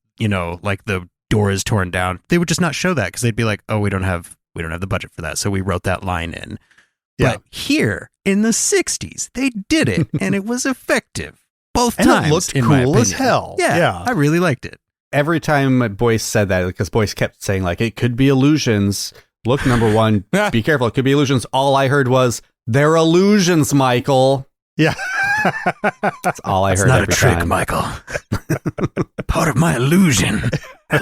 door is torn down. They would just not show that because they'd be like, oh, we don't have the budget for that, so we wrote that line in. Yeah. But here in the 60s, they did it and it was effective both And times. it looked in my cool as opinion. hell. Yeah, Yeah. I really liked it. Every time Boyce said that, because Boyce kept saying, like, it could be illusions. Look, number one, be careful. It could be illusions. All I heard was, they're illusions, Michael. Yeah. That's all I It's heard not a every trick, time. Michael. Part of my illusion.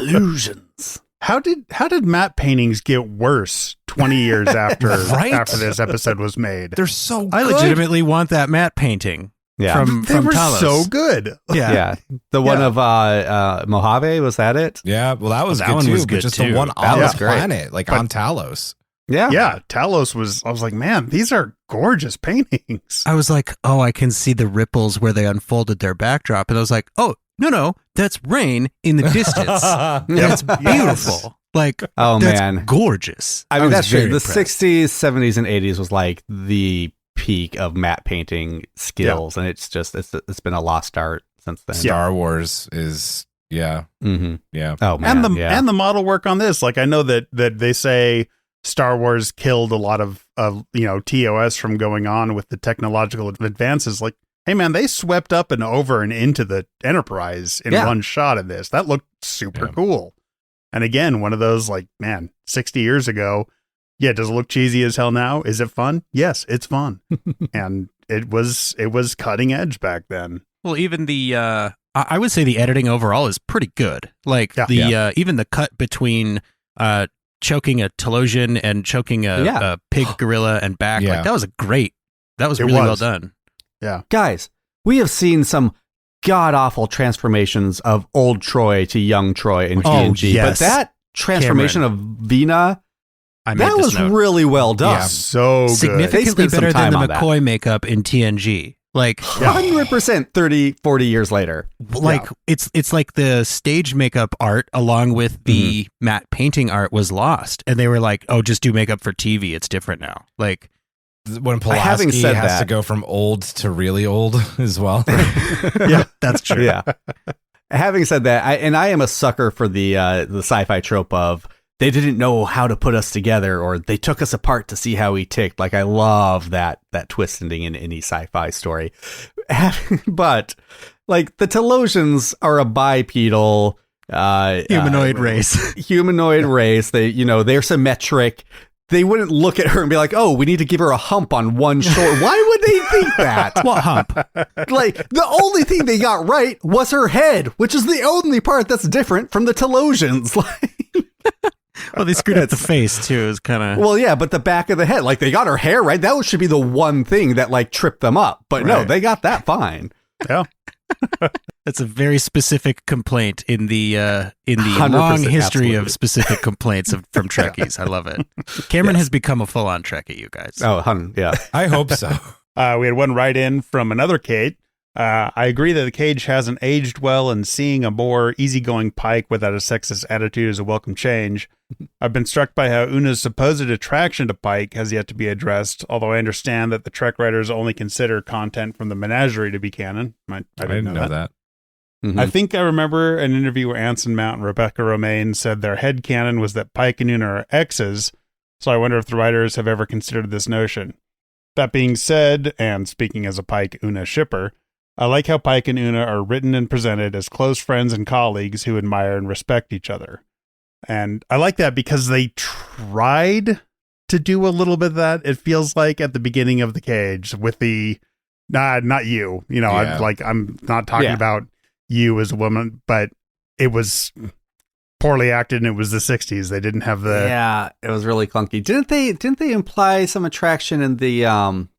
Illusions. How did matte paintings get worse 20 years after Right? after this episode was made? They're so good. I legitimately want that matte painting. Yeah. From They were Talos. so good. Yeah. The one of Mojave, was that it? Yeah, well, that was That good one too, was but good just too. the one That on was the great. planet, like on Talos. Yeah. Yeah, Talos I was like, man, these are gorgeous paintings. I was like, oh, I can see the ripples where they unfolded their backdrop. And I was like, oh, no, that's rain in the distance. That's beautiful. Like, Oh, that's man. gorgeous. I mean, was that's true. very The impressed. 60s, 70s, and 80s was like the peak of matte painting skills. And it's been a lost art since then. Star Wars is, yeah. Mm-hmm. Yeah. Oh, man. And the model work on this. Like, I know that they say Star Wars killed a lot of TOS from going on with the technological advances. Like, hey man, they swept up and over and into the Enterprise in one shot in this. That looked super cool. And again, one of those, like, man, 60 years ago, yeah, does it look cheesy as hell now? Is it fun? Yes, it's fun. And it was cutting edge back then. Well, even the, I would say the editing overall is pretty good. Like, even the cut between choking a Telosian and choking a pig gorilla and back, Yeah. like, that was really well done. Yeah. Guys, we have seen some god-awful transformations of old Troy to young Troy in TNG. yes. But that transformation of Vina, that was really well done. Yeah. So good. Significantly spent some better than time the on that. McCoy makeup in TNG. Like, 100% 30, 40 years later. like it's like the stage makeup art along with the matte painting art was lost, and they were like, "Oh, just do makeup for TV. It's different now." Like, When Having Pulaski said has that- to go from old to really old as well. Yeah. that's true. Yeah. Having said that, I am a sucker for the sci-fi trope of they didn't know how to put us together, or they took us apart to see how we ticked. Like, I love that twist ending in any sci-fi story. But like, the Telosians are a bipedal Humanoid race. humanoid race. They're symmetric. They wouldn't look at her and be like, "Oh, we need to give her a hump on one shoulder." Why would they think that? What hump? Like, the only thing they got right was her head, which is the only part that's different from the Telosians. Well, they screwed up the face too. Is kind of Well, yeah, but the back of the head, like, they got her hair right. That should be the one thing that, like, tripped them up. But no, Right. they got that fine. Yeah. that's a very specific complaint in the 100%, long history absolutely. of specific complaints from Trekkies. I love it. Cameron has become a full-on Trekkie, you guys. Oh, yeah. I hope so. We had one right in from another Kate. I agree that the Cage hasn't aged well, and seeing a more easygoing Pike without a sexist attitude is a welcome change. I've been struck by how Una's supposed attraction to Pike has yet to be addressed, although I understand that the Trek writers only consider content from the menagerie to be canon. I didn't know that. Mhm. I think I remember an interview where Anson Mount and Rebecca Romaine said their headcanon was that Pike and Una are exes, So I wonder if the writers have ever considered this notion. That being said, and speaking as a Pike Una shipper, I like how Pike and Una are written and presented as close friends and colleagues who admire and respect each other. And I like that because they tried to do a little bit of that, it feels like, at the beginning of The Cage with the, not you, you know, Yeah. I'm not talking about you as a woman, but it was poorly acted and it was the 60s. They didn't have the... Yeah, it was really clunky. Didn't they imply some attraction in the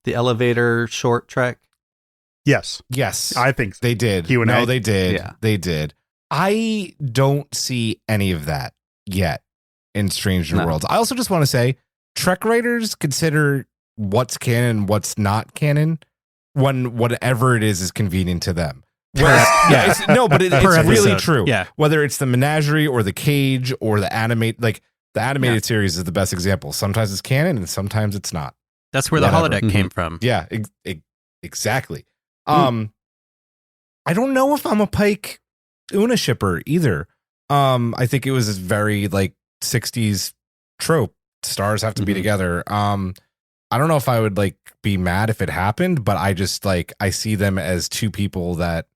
elevator short trek? Yes. I think so. they did. Q&A? No, they did. Yeah. They did. I don't see any of that yet in Strange New Worlds. I also just want to say, Trek writers consider what's canon, what's not canon, when whatever it is convenient to them. It's really true. Yeah. Whether it's the menagerie or the cage or the animated series is the best example. Sometimes it's canon and sometimes it's not. That's where the Whatever. holodeck came from. Yeah, exactly. I don't know if I'm a Pike Una shipper either. I think it was this very like 60s trope. Stars have to be together. I don't know if I would like be mad if it happened, but I just like I see them as two people that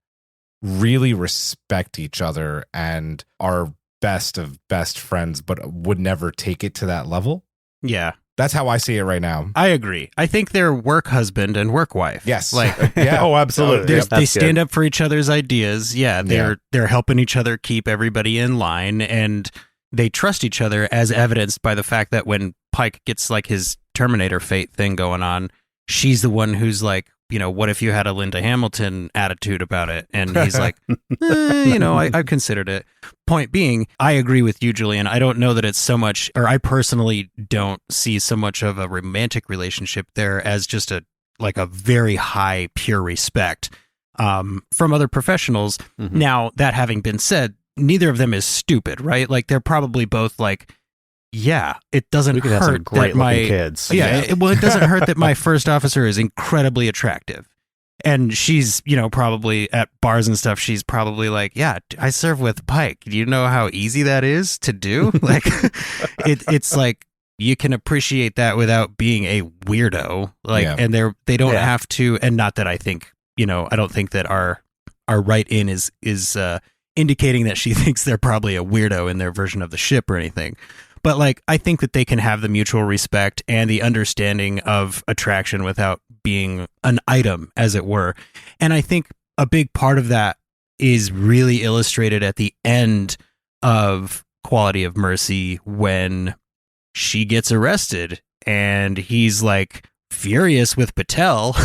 really respect each other and are best of best friends, but would never take it to that level. Yeah. That's how I see it right now. I agree. I think they're work husband and work wife. Yes. Like, yeah. Oh, absolutely. they stand up for each other's ideas. Yeah. They're helping each other keep everybody in line, and they trust each other, as evidenced by the fact that when Pike gets like his Terminator fate thing going on, she's the one who's like, you know, what if you had a Linda Hamilton attitude about it? And he's like, you know, I've considered it. Point being, I agree with you, Julian. I don't know that it's so much, or I personally don't see so much of a romantic relationship there as just a very high, pure respect from other professionals. Now, that having been said, neither of them is stupid, right? Like, they're probably both like, yeah, it doesn't hurt that my kids. it doesn't hurt that my first officer is incredibly attractive, and she's, you know, probably at bars and stuff, she's probably like, yeah, I serve with Pike. Do you know how easy that is to do? Like, it's like you can appreciate that without being a weirdo. Like, and they don't have to. And not that I think, you know, I don't think that our write-in is indicating that she thinks they're probably a weirdo in their version of the ship or anything. But like, I think that they can have the mutual respect and the understanding of attraction without being an item, as it were. And I think a big part of that is really illustrated at the end of Quality of Mercy when she gets arrested and he's like furious with Patel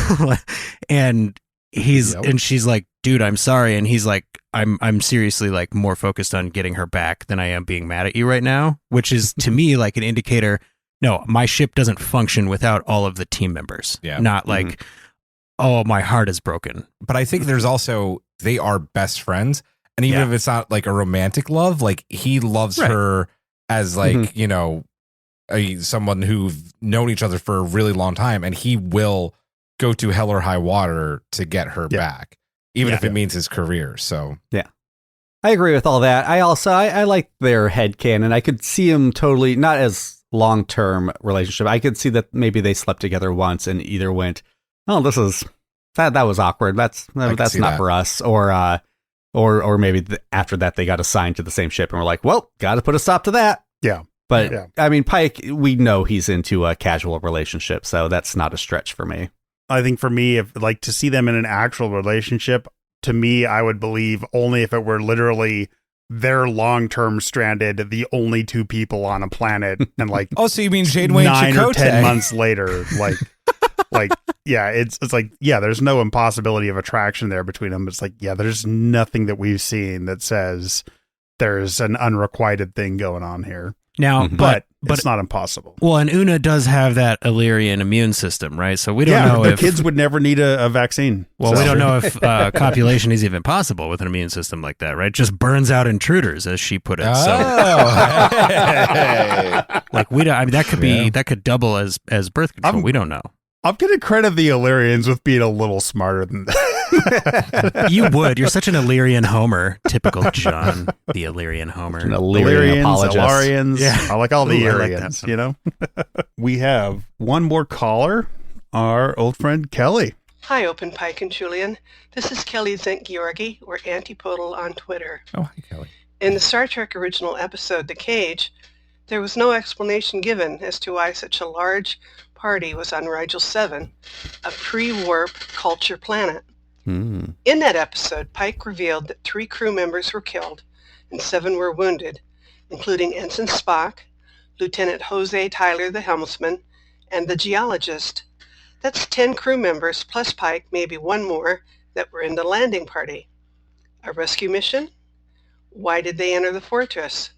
and and she's like, dude, I'm sorry. And he's like, I'm seriously like more focused on getting her back than I am being mad at you right now, which is to me like an indicator. No, my ship doesn't function without all of the team members. Yeah. Not like, oh, my heart is broken. But I think there's also, they are best friends. And even if it's not like a romantic love, like he loves her as like, you know, someone who've known each other for a really long time, and he will go to hell or high water to get her back, even if it means his career. So I agree with all that. I like their headcanon. I could see them totally, not as long-term relationship. I could see that maybe they slept together once and either went, oh, that was awkward. That's not for us. Or maybe after that they got assigned to the same ship and were like, well, got to put a stop to that. Yeah. But I mean, Pike, we know he's into a casual relationship, so that's not a stretch for me. I think for me, if like to see them in an actual relationship, to me, I would believe only if it were literally they're long-term stranded, the only two people on a planet, and like, oh, so you mean Janeway 9 and or Chakotay. 10 months later, it's like, there's no impossibility of attraction there between them. It's like, there's nothing that we've seen that says there's an unrequited thing going on here. Now, but it's not impossible. Well, and Una does have that Illyrian immune system, right? So we don't know if the kids would never need a vaccine. Well, we don't know if copulation is even possible with an immune system like that, right? Just burns out intruders, as she put it. Like we don't. I mean, that could double as birth control. We don't know. I'm going to credit the Illyrians with being a little smarter than that. You would. You're such an Illyrian Homer. Typical John, the Illyrian Homer. An Illyrian apologist. Illyrians. Yeah. I like all the Ooh, I like Illyrians, that. you know? We have one more caller, our old friend Kelly. Hi, Open Pike and Julian. This is Kelly Zent-Georgi, or Antipodal on Twitter. Oh, hi, Kelly. In the Star Trek original episode, The Cage, there was no explanation given as to why such a large party was on Rigel 7, a pre-warp culture planet. In that episode, Pike revealed that 3 crew members were killed and 7 were wounded, including Ensign Spock, Lieutenant Jose Tyler, the helmsman, and the geologist. That's 10 crew members plus Pike, maybe one more, that were in the landing party. A rescue mission? Why did they enter the fortress?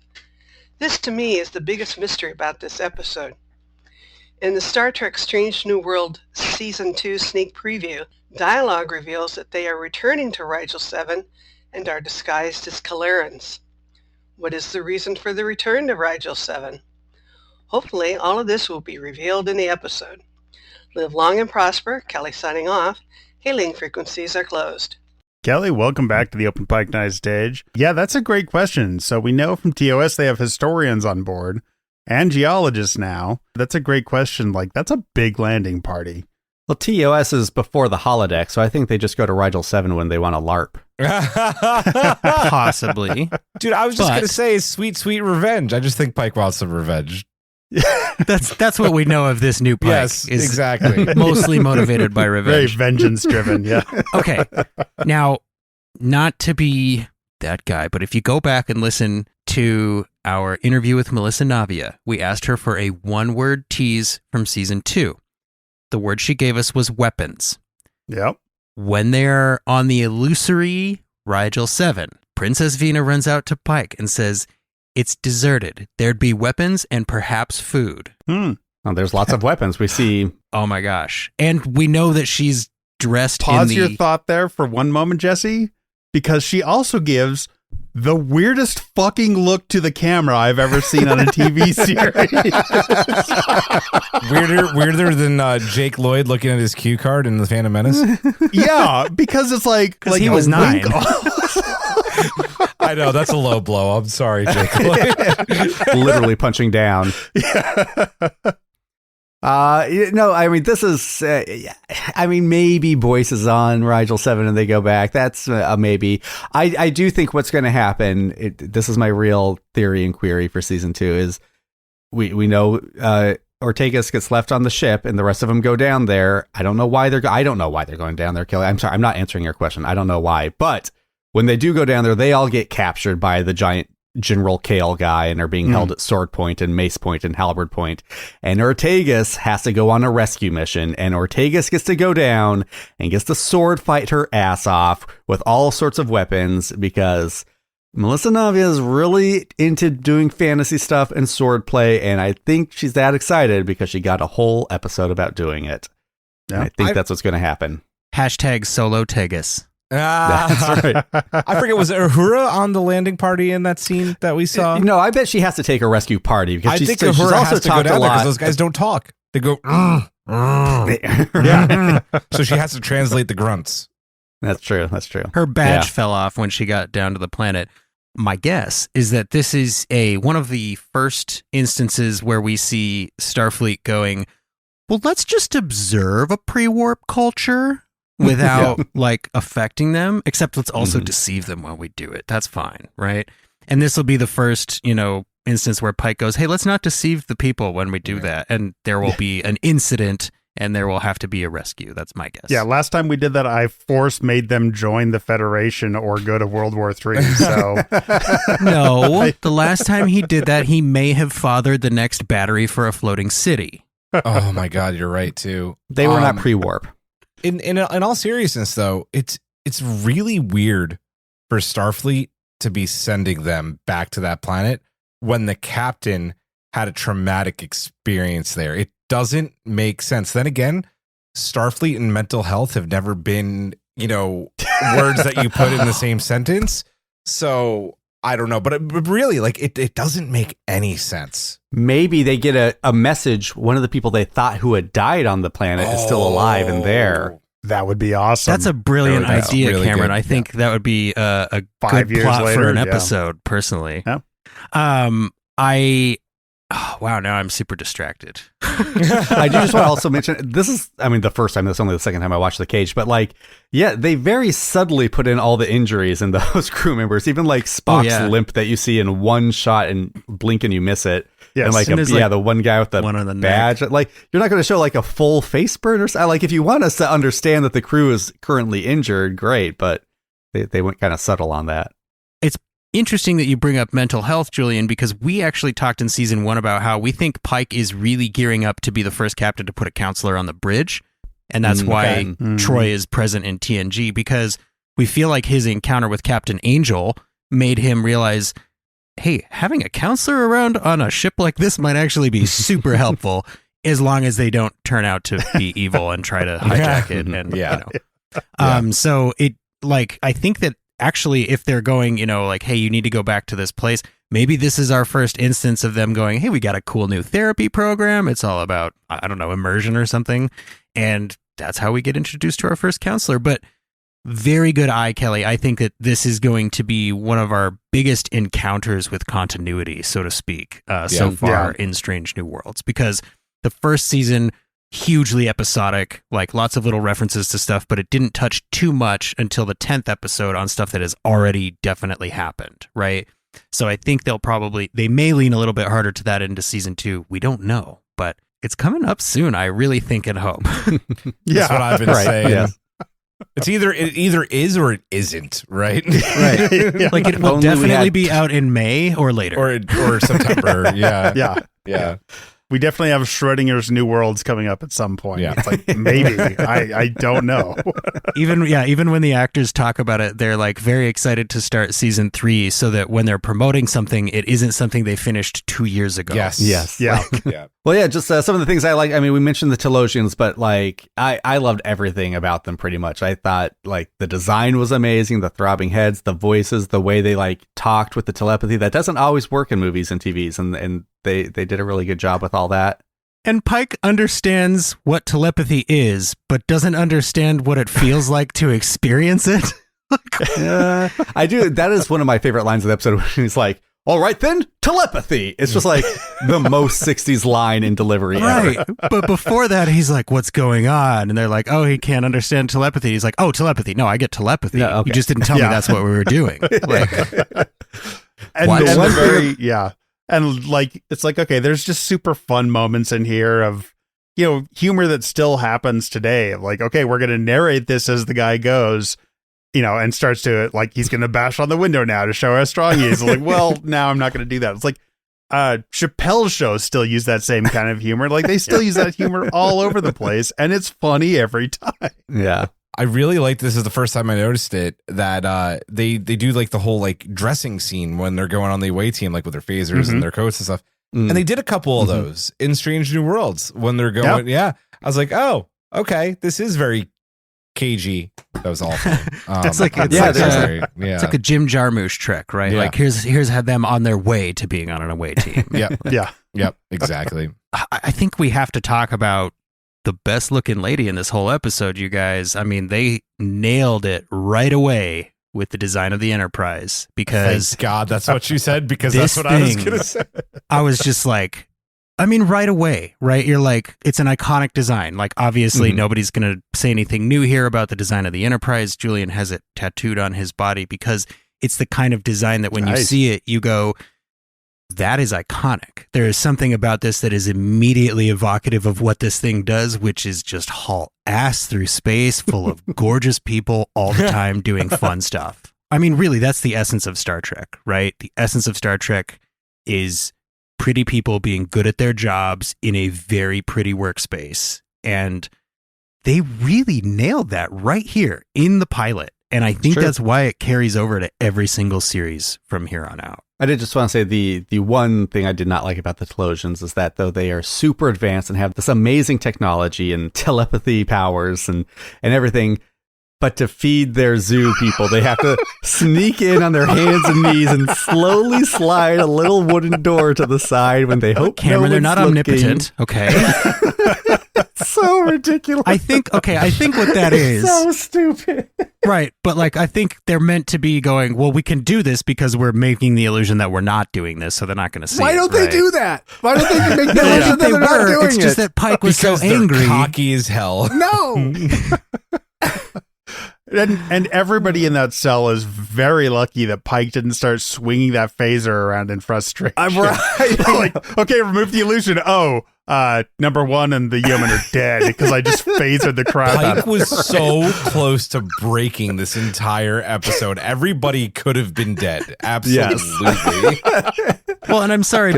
This, to me, is the biggest mystery about this episode. In the Star Trek Strange New World Season 2 sneak preview, dialogue reveals that they are returning to Rigel 7 and are disguised as Kalerans. What is the reason for the return to Rigel 7? Hopefully, all of this will be revealed in the episode. Live long and prosper. Kelly signing off. Hailing frequencies are closed. Kelly, welcome back to the Open Pike Night Stage. Yeah, that's a great question. So we know from TOS they have historians on board and geologists now. That's a great question. Like, that's a big landing party. Well, TOS is before the holodeck, so I think they just go to Rigel 7 when they want to LARP. Possibly. Dude, I was just going to say sweet, sweet revenge. I just think Pike wants some revenge. That's what we know of this new Pike. Yes, is exactly. Mostly motivated by Very revenge. vengeance driven, yeah. Okay. Now, not to be that guy, but if you go back and listen to our interview with Melissa Navia, we asked her for a one-word tease from season 2. The word she gave us was weapons. Yep. When they're on the illusory Rigel 7, Princess Vina runs out to Pike and says, "It's deserted. There'd be weapons and perhaps food." Well, there's lots of weapons. We see. Oh my gosh. And we know that she's dressed Pause in your thought there for one moment, Jesse, because she also gives the weirdest fucking look to the camera I've ever seen on a TV series. Weirder than Jake Lloyd looking at his cue card in The Phantom Menace. Yeah, because it's like he was 9. I know, that's a low blow. I'm sorry, Jake Lloyd. Literally punching down. No, I mean, this is, maybe Boyce is on Rigel 7 and they go back. That's a maybe. I do think what's going to happen, this is my real theory and query for season 2, is we know Ortegas gets left on the ship and the rest of them go down there. I don't know why they're going down there, Kelly. I'm sorry, I'm not answering your question. I don't know why. But when they do go down there, they all get captured by the giant General Kale guy and are being held at sword point and mace point and halberd point. And Ortegas has to go on a rescue mission, and Ortegas gets to go down and gets to sword fight her ass off with all sorts of weapons because Melissa Navia is really into doing fantasy stuff and sword play, and I think she's that excited because she got a whole episode about doing it. Yeah. I think that's what's going to happen. Hashtag solo Tegas. That's right. I forget, was Uhura on the landing party in that scene that we saw? No, I bet she has to take a rescue party because I she's think Uhura also has to go talked a down there lot. because those guys don't talk. They go, Yeah. so she has to translate the grunts. That's true. That's true. Her badge Yeah. fell off when she got down to the planet. My guess is that this is one of the first instances where we see Starfleet going, well, let's just observe a pre-warp culture without like affecting them, except let's also deceive them while we do it. That's fine, right? And this will be the first, instance where Pike goes, hey, let's not deceive the people when we do that. And there will be an incident and there will have to be a rescue. That's my guess. Yeah, last time we did that, I made them join the Federation or go to World War III. So No, the last time he did that, he may have fathered the next battery for a floating city. Oh my God, you're right too. They were not pre-warp. In all seriousness, though, it's really weird for Starfleet to be sending them back to that planet when the captain had a traumatic experience there. It doesn't make sense. Then again, Starfleet and mental health have never been, words that you put in the same sentence. So I don't know, but really, like, it doesn't make any sense. Maybe they get a message. One of the people they thought who had died on the planet is still alive and there. That would be awesome. That's a brilliant That's idea, really Cameron. good. I think that would be a 5 good years plot later, for an yeah. episode, personally. Yeah. Wow, now I'm super distracted. I do just want to also mention, this is, I mean, the first time, that's only the second time I watched The Cage, but like, yeah, they very subtly put in all the injuries in those crew members, even like Spock's limp that you see in one shot and blink and you miss it. Yes. And like, And there's, the one guy with the one on the badge, like, you're not going to show like a full face burn or something. Like, if you want us to understand that the crew is currently injured, great, but they went kind of subtle on that. It's interesting that you bring up mental health, Julian, because we actually talked in season 1 about how we think Pike is really gearing up to be the first captain to put a counselor on the bridge. And that's why Troy is present in TNG, because we feel like his encounter with Captain Angel made him realize, hey, having a counselor around on a ship like this might actually be super helpful, as long as they don't turn out to be evil and try to hijack it. And, so it, like, I think that actually, if they're going, like, hey, you need to go back to this place, maybe this is our first instance of them going, hey, we got a cool new therapy program. It's all about, I don't know, immersion or something. And that's how we get introduced to our first counselor. But very good eye, Kelly. I think that this is going to be one of our biggest encounters with continuity, so to speak, so far in Strange New Worlds. Because the first season, hugely episodic, like lots of little references to stuff, but it didn't touch too much until the 10th episode on stuff that has already definitely happened, right? So I think they may lean a little bit harder to that into season 2. We don't know, but it's coming up soon, I really think and hope. That's what I've been saying. Yeah. It either is or it isn't, right? Right. Like, it will definitely be out in May or later. Or September. Yeah. We definitely have Schrodinger's New Worlds coming up at some point. Yeah. It's like, maybe. I don't know. Even when the actors talk about it, they're like very excited to start season 3 so that when they're promoting something, it isn't something they finished 2 years ago. Yes. Yeah. Yeah. Well, yeah, just some of the things I like. I mean, we mentioned the Telosians, but like, I loved everything about them pretty much. I thought like the design was amazing, the throbbing heads, the voices, the way they like talked with the telepathy. That doesn't always work in movies and TVs, and they did a really good job with all that. And Pike understands what telepathy is, but doesn't understand what it feels like to experience it. I do. That is one of my favorite lines of the episode when he's like, all right, then, telepathy. It's just like the most 60s line in delivery right. ever. But before that, he's like, what's going on? And they're like, oh, he can't understand telepathy. He's like, oh, telepathy. No, I get telepathy. Yeah, okay. You just didn't tell me that's what we were doing. Like, And the one very, and like, it's like, okay, there's just super fun moments in here of, humor that still happens today. Like, okay, we're going to narrate this as the guy goes, and starts to, like, he's going to bash on the window now to show how strong he is. Like, well, now I'm not going to do that. It's like, Chappelle's shows still use that same kind of humor. Like, they still use that humor all over the place, and it's funny every time. Yeah. I really like, this is the first time I noticed it, that they do like the whole like dressing scene when they're going on the away team, like with their phasers and their coats and stuff. And they did a couple of those in Strange New Worlds when they're going. Yeah. I was like, oh, okay, this is very cagey. That was awful. it's like a Jim Jarmusch trick, right? Yeah. Like, here's had them on their way to being on an away team. Yep, exactly. I think we have to talk about the best looking lady in this whole episode, you guys. I mean, they nailed it right away with the design of the Enterprise, because thank God that's what you said, because that's what I was going to say. I was just like, I mean, right away, right? You're like, it's an iconic design. Like, obviously, nobody's going to say anything new here about the design of the Enterprise. Julian has it tattooed on his body because it's the kind of design that when you see it, you go, that is iconic. There is something about this that is immediately evocative of what this thing does, which is just haul ass through space full of gorgeous people all the time doing fun stuff. I mean, really, that's the essence of Star Trek, right? The essence of Star Trek is pretty people being good at their jobs in a very pretty workspace. And they really nailed that right here in the pilot. And I think that's why it carries over to every single series from here on out. I did just want to say the one thing I did not like about the Telosians is that though they are super advanced and have this amazing technology and telepathy powers and everything, But to feed their zoo people, they have to sneak in on their hands and knees and slowly slide a little wooden door to the side when they hope Cameron, they're not looking. omnipotent. Okay. So ridiculous. I think what that is. So stupid. Right. But like, I think they're meant to be going, well, we can do this because we're making the illusion that we're not doing this. So they're not going to see Why it, don't right? they do that? Why don't they make the illusion that They they're not were. doing It's just that Pike was Because so they're angry. cocky as hell. No. And everybody in that cell is very lucky that Pike didn't start swinging that phaser around in frustration. I'm right. Like, okay, remove the illusion. Oh, number one and the yeoman are dead because I just phasered the crap out Pike of was so close to breaking this entire episode. Everybody could have been dead. Absolutely. Well, and I'm sorry,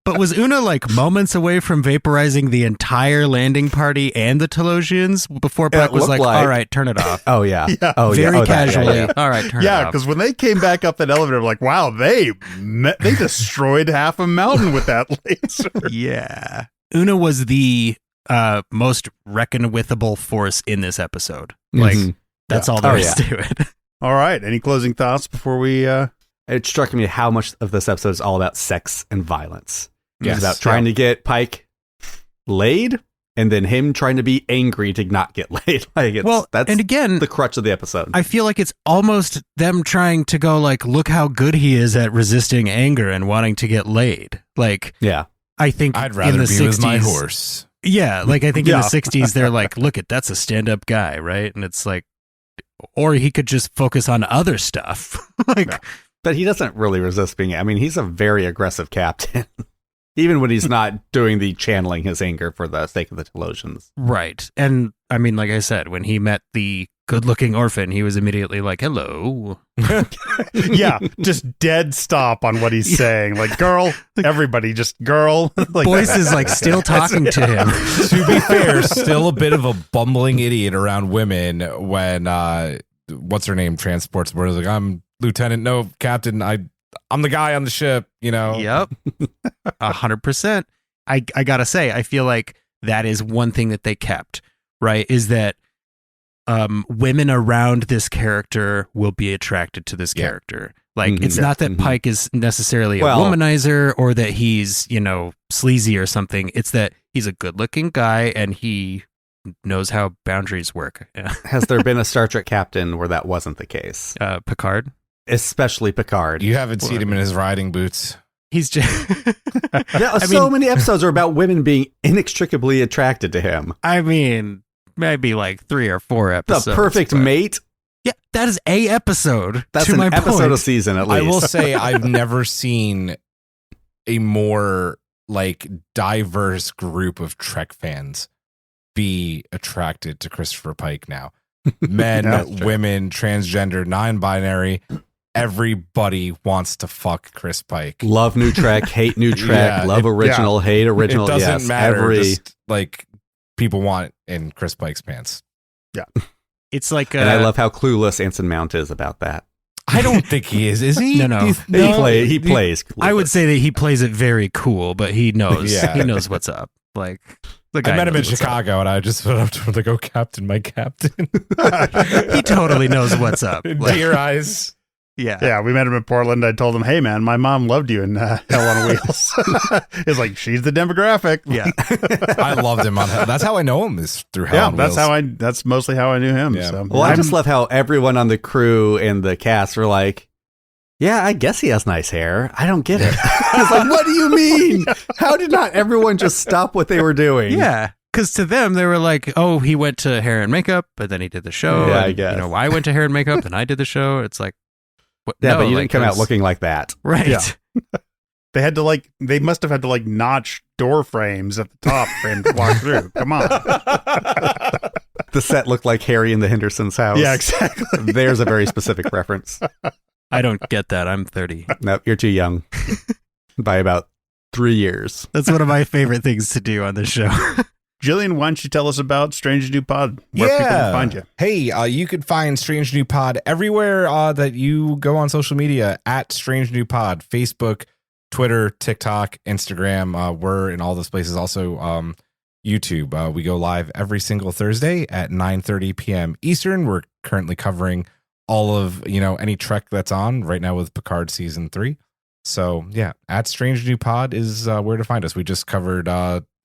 but was Una like moments away from vaporizing the entire landing party and the Telosians before Pike was like, all right, turn it off. Oh, yeah. Yeah. Oh, Very yeah. Oh, casually. yeah. All right, turn it Yeah, off. because when they came back up that elevator, I'm like, wow, they destroyed half a mountain with that laser. Yeah. Una was the most reckon-withable force in this episode. Like, that's all there is to it. All right. Any closing thoughts before we... It struck me how much of this episode is all about sex and violence. Yes. It's about trying to get Pike laid and then him trying to be angry to not get laid. Like that's and again, the crutch of the episode. I feel like it's almost them trying to go like, look how good he is at resisting anger and wanting to get laid. Like, yeah. I think I'd rather in the be 60s, with my horse. Yeah, like I think in the 60s, they're like, look that's a stand-up guy, right? And it's like, or he could just focus on other stuff. Like, but he doesn't really resist being, I mean, he's a very aggressive captain. Even when he's not doing the channeling his anger for the sake of the Telosians. Right. And I mean, like I said, when he met the good-looking orphan, he was immediately like, hello. Yeah, just dead stop on what he's saying. Like, girl, everybody just girl. Like, Boyce is like still talking to him. To be fair, still a bit of a bumbling idiot around women when, what's her name, transports word. Like, I'm Lieutenant, no, Captain, I'm the guy on the ship, you know? Yep. 100%. I gotta say, I feel like that is one thing that they kept, right? Is that women around this character will be attracted to this character. Like, it's not that Pike is necessarily a womanizer or that he's, sleazy or something. It's that he's a good-looking guy and he knows how boundaries work. Has there been a Star Trek captain where that wasn't the case? Picard? Especially Picard. You haven't seen him in his riding boots. He's just... so many episodes are about women being inextricably attracted to him. I mean, maybe like 3 or 4 episodes. The perfect mate. Yeah, that is a episode. That's to an my episode point. a season, at least. I will say I've never seen a more like diverse group of Trek fans be attracted to Christopher Pike now. Men, women, transgender, non-binary. Everybody wants to fuck Chris Pike. Love new Trek, hate new Trek, love original, hate original. It doesn't matter. Every... Just like people want in Chris Pike's pants. Yeah. It's like, and I love how clueless Anson Mount is about that. I don't think he is he? No. He plays clueless. I would say that he plays it very cool, but he knows. He knows what's up. Like, the guy I met him in knows what's Chicago, and I just went up to him like, "Oh, Captain, my Captain." He totally knows what's up. Like, Dear eyes. Yeah, we met him in Portland. I told him, "Hey, man, my mom loved you in Hell on Wheels." It's like, she's the demographic. Yeah, I loved him on Hell. That's how I know him, is through Hell on Wheels. That's mostly how I knew him. Yeah. So. Well, I just love how everyone on the crew and the cast were like, "Yeah, I guess he has nice hair. I don't get it." It's like, what do you mean? How did not everyone just stop what they were doing? Yeah. Because to them, they were like, oh, he went to hair and makeup, but then he did the show. Yeah, and, I guess. I went to hair and makeup, and I did the show. It's like, what? Yeah, no, but you like, didn't come out looking like that. Right. Yeah. They must have had to notch door frames at the top for him to walk through. Come on. The set looked like Harry in the Henderson's house. Yeah, exactly. There's a very specific reference. I don't get that. I'm 30. No, you're too young by about 3 years. That's one of my favorite things to do on this show. Jillian, why don't you tell us about Strange New Pod, where people can find you? Hey, you can find Strange New Pod everywhere that you go on social media, at Strange New Pod, Facebook, Twitter, TikTok, Instagram. We're in all those places. Also, YouTube. We go live every single Thursday at 9:30 p.m. Eastern. We're currently covering all of, any Trek that's on right now with Picard Season 3. So, yeah, at Strange New Pod is where to find us. We just covered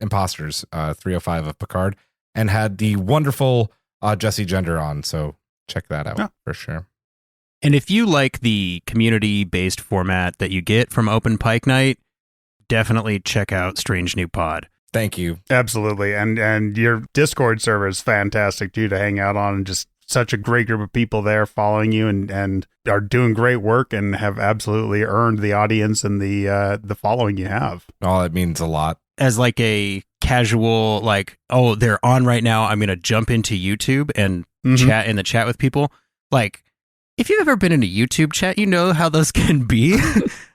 Imposters 305 of Picard and had the wonderful Jesse Gender on. So check that out for sure. And if you like the community-based format that you get from Open Pike Night, definitely check out Strange New Pod. Thank you. Absolutely. And your Discord server is fantastic, too, to hang out on, and just such a great group of people there following you and are doing great work and have absolutely earned the audience and the following you have. Oh, it means a lot. As like a casual, they're on right now, I'm going to jump into YouTube and chat in the chat with people. Like, if you've ever been in a YouTube chat, you know how those can be.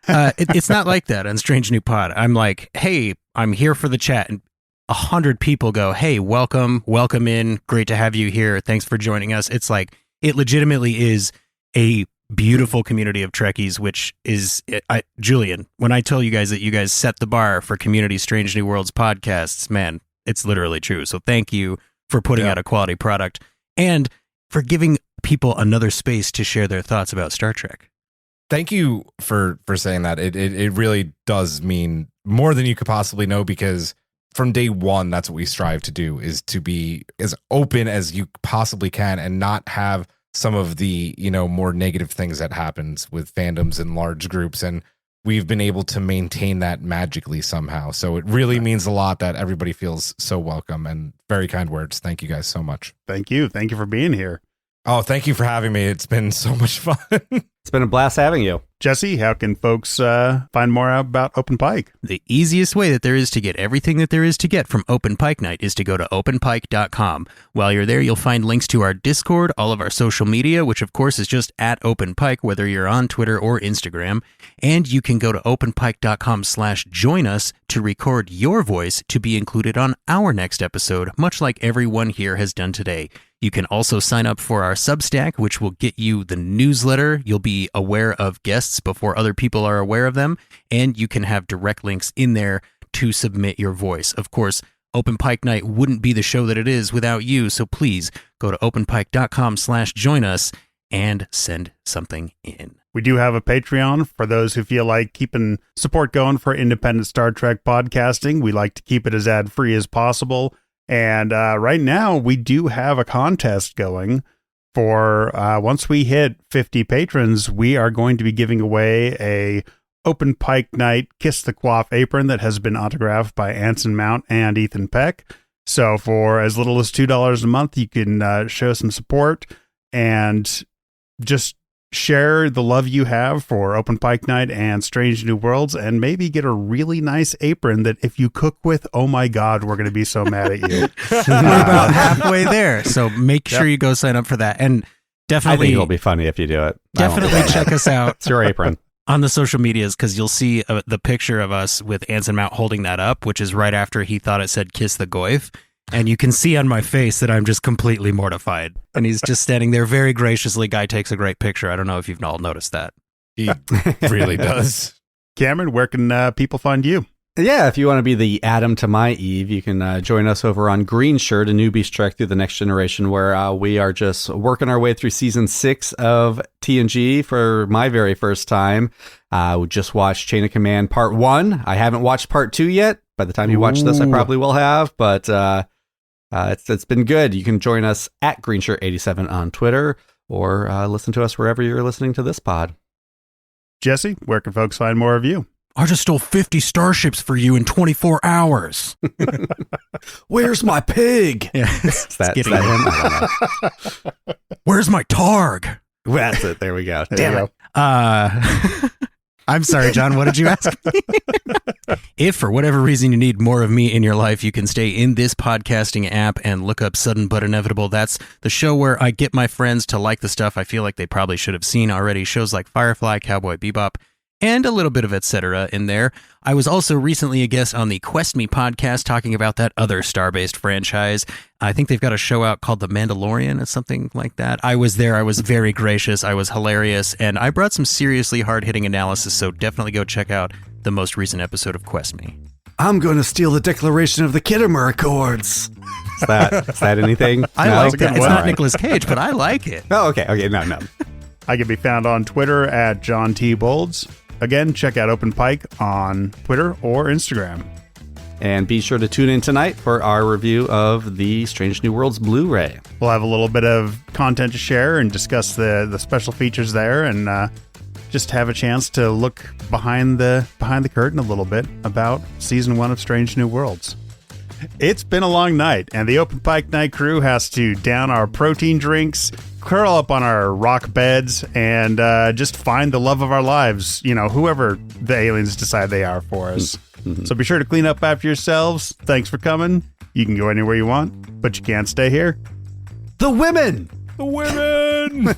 It's not like that on Strange New Pod. I'm like, hey, I'm here for the chat. And 100 people go, hey, welcome in. Great to have you here. Thanks for joining us. It's like, it legitimately is a beautiful community of Trekkies, which is, Julian, when I tell you guys that you guys set the bar for Community Strange New Worlds podcasts, man, it's literally true. So thank you for putting out a quality product and for giving people another space to share their thoughts about Star Trek. Thank you for saying that. It really does mean more than you could possibly know, because from day one, that's what we strive to do, is to be as open as you possibly can and not have some of the, more negative things that happens with fandoms and large groups. And we've been able to maintain that magically somehow. So it really means a lot that everybody feels so welcome, and very kind words. Thank you guys so much. Thank you. Thank you for being here. Oh, thank you for having me. It's been so much fun. It's been a blast having you. Jesse, how can folks find more out about Open Pike? The easiest way that there is to get everything that there is to get from Open Pike Night is to go to openpike.com. While you're there, you'll find links to our Discord, all of our social media, which of course is just at Open Pike, whether you're on Twitter or Instagram. And you can go to openpike.com/join us to record your voice to be included on our next episode, much like everyone here has done today. You can also sign up for our Substack, which will get you the newsletter. You'll be aware of guests before other people are aware of them, and you can have direct links in there to submit your voice. Of course, Open Pike Night wouldn't be the show that it is without you, so please go to openpike.com/join us and send something in. We do have a Patreon for those who feel like keeping support going for independent Star Trek podcasting. We like to keep it as ad-free as possible. And right now, we do have a contest going for once we hit 50 patrons, we are going to be giving away a Open Pike Night Kiss the Quaff apron that has been autographed by Anson Mount and Ethan Peck. So for as little as $2 a month, you can show some support and just share the love you have for Open Pike Night and Strange New Worlds, and maybe get a really nice apron that if you cook with, oh my God, we're going to be so mad at you. We're about halfway there. So make sure you go sign up for that. And definitely, I think it'll be funny if you do it. Definitely check us out. It's your apron. On the social medias, because you'll see the picture of us with Anson Mount holding that up, which is right after he thought it said kiss the goif. And you can see on my face that I'm just completely mortified. And he's just standing there very graciously. Guy takes a great picture. I don't know if you've all noticed that. He really does. Cameron, where can people find you? Yeah, if you want to be the Adam to my Eve, you can join us over on Green Shirt, a newbie's trek through the next generation, where we are just working our way through season 6 of TNG for my very first time. We just watched Chain of Command Part 1. I haven't watched Part 2 yet. By the time you watch this, I probably will have, but it's been good. You can join us at GreenShirt87 on Twitter, or listen to us wherever you're listening to this pod. Jesse, where can folks find more of you? I just stole 50 starships for you in 24 hours. Where's my pig? Yeah, is that him? I don't know. Where's my Targ? That's it. There we go. Damn it. I'm sorry, John. What did you ask me? If for whatever reason you need more of me in your life, you can stay in this podcasting app and look up Sudden But Inevitable. That's the show where I get my friends to like the stuff I feel like they probably should have seen already. Shows like Firefly, Cowboy Bebop, and a little bit of etc. in there. I was also recently a guest on the Quest Me podcast talking about that other star-based franchise. I think they've got a show out called The Mandalorian or something like that. I was there. I was very gracious. I was hilarious. And I brought some seriously hard-hitting analysis, so definitely go check out the most recent episode of Quest Me. I'm going to steal the Declaration of the Kittimer Accords. Is that anything? I No? like that. It's one. not Nicolas Cage, but I like it. Oh, okay. No. I can be found on Twitter at John T. Bolds. Again, check out Open Pike on Twitter or Instagram. And be sure to tune in tonight for our review of the Strange New Worlds Blu-ray. We'll have a little bit of content to share and discuss the special features there, and just have a chance to look behind the curtain a little bit about season 1 of Strange New Worlds. It's been a long night, and the Open Pike Night crew has to down our protein drinks, curl up on our rock beds, and just find the love of our lives, whoever the aliens decide they are for us. Mm-hmm. So be sure to clean up after yourselves. Thanks for coming. You can go anywhere you want, but you can't stay here. The women! The women!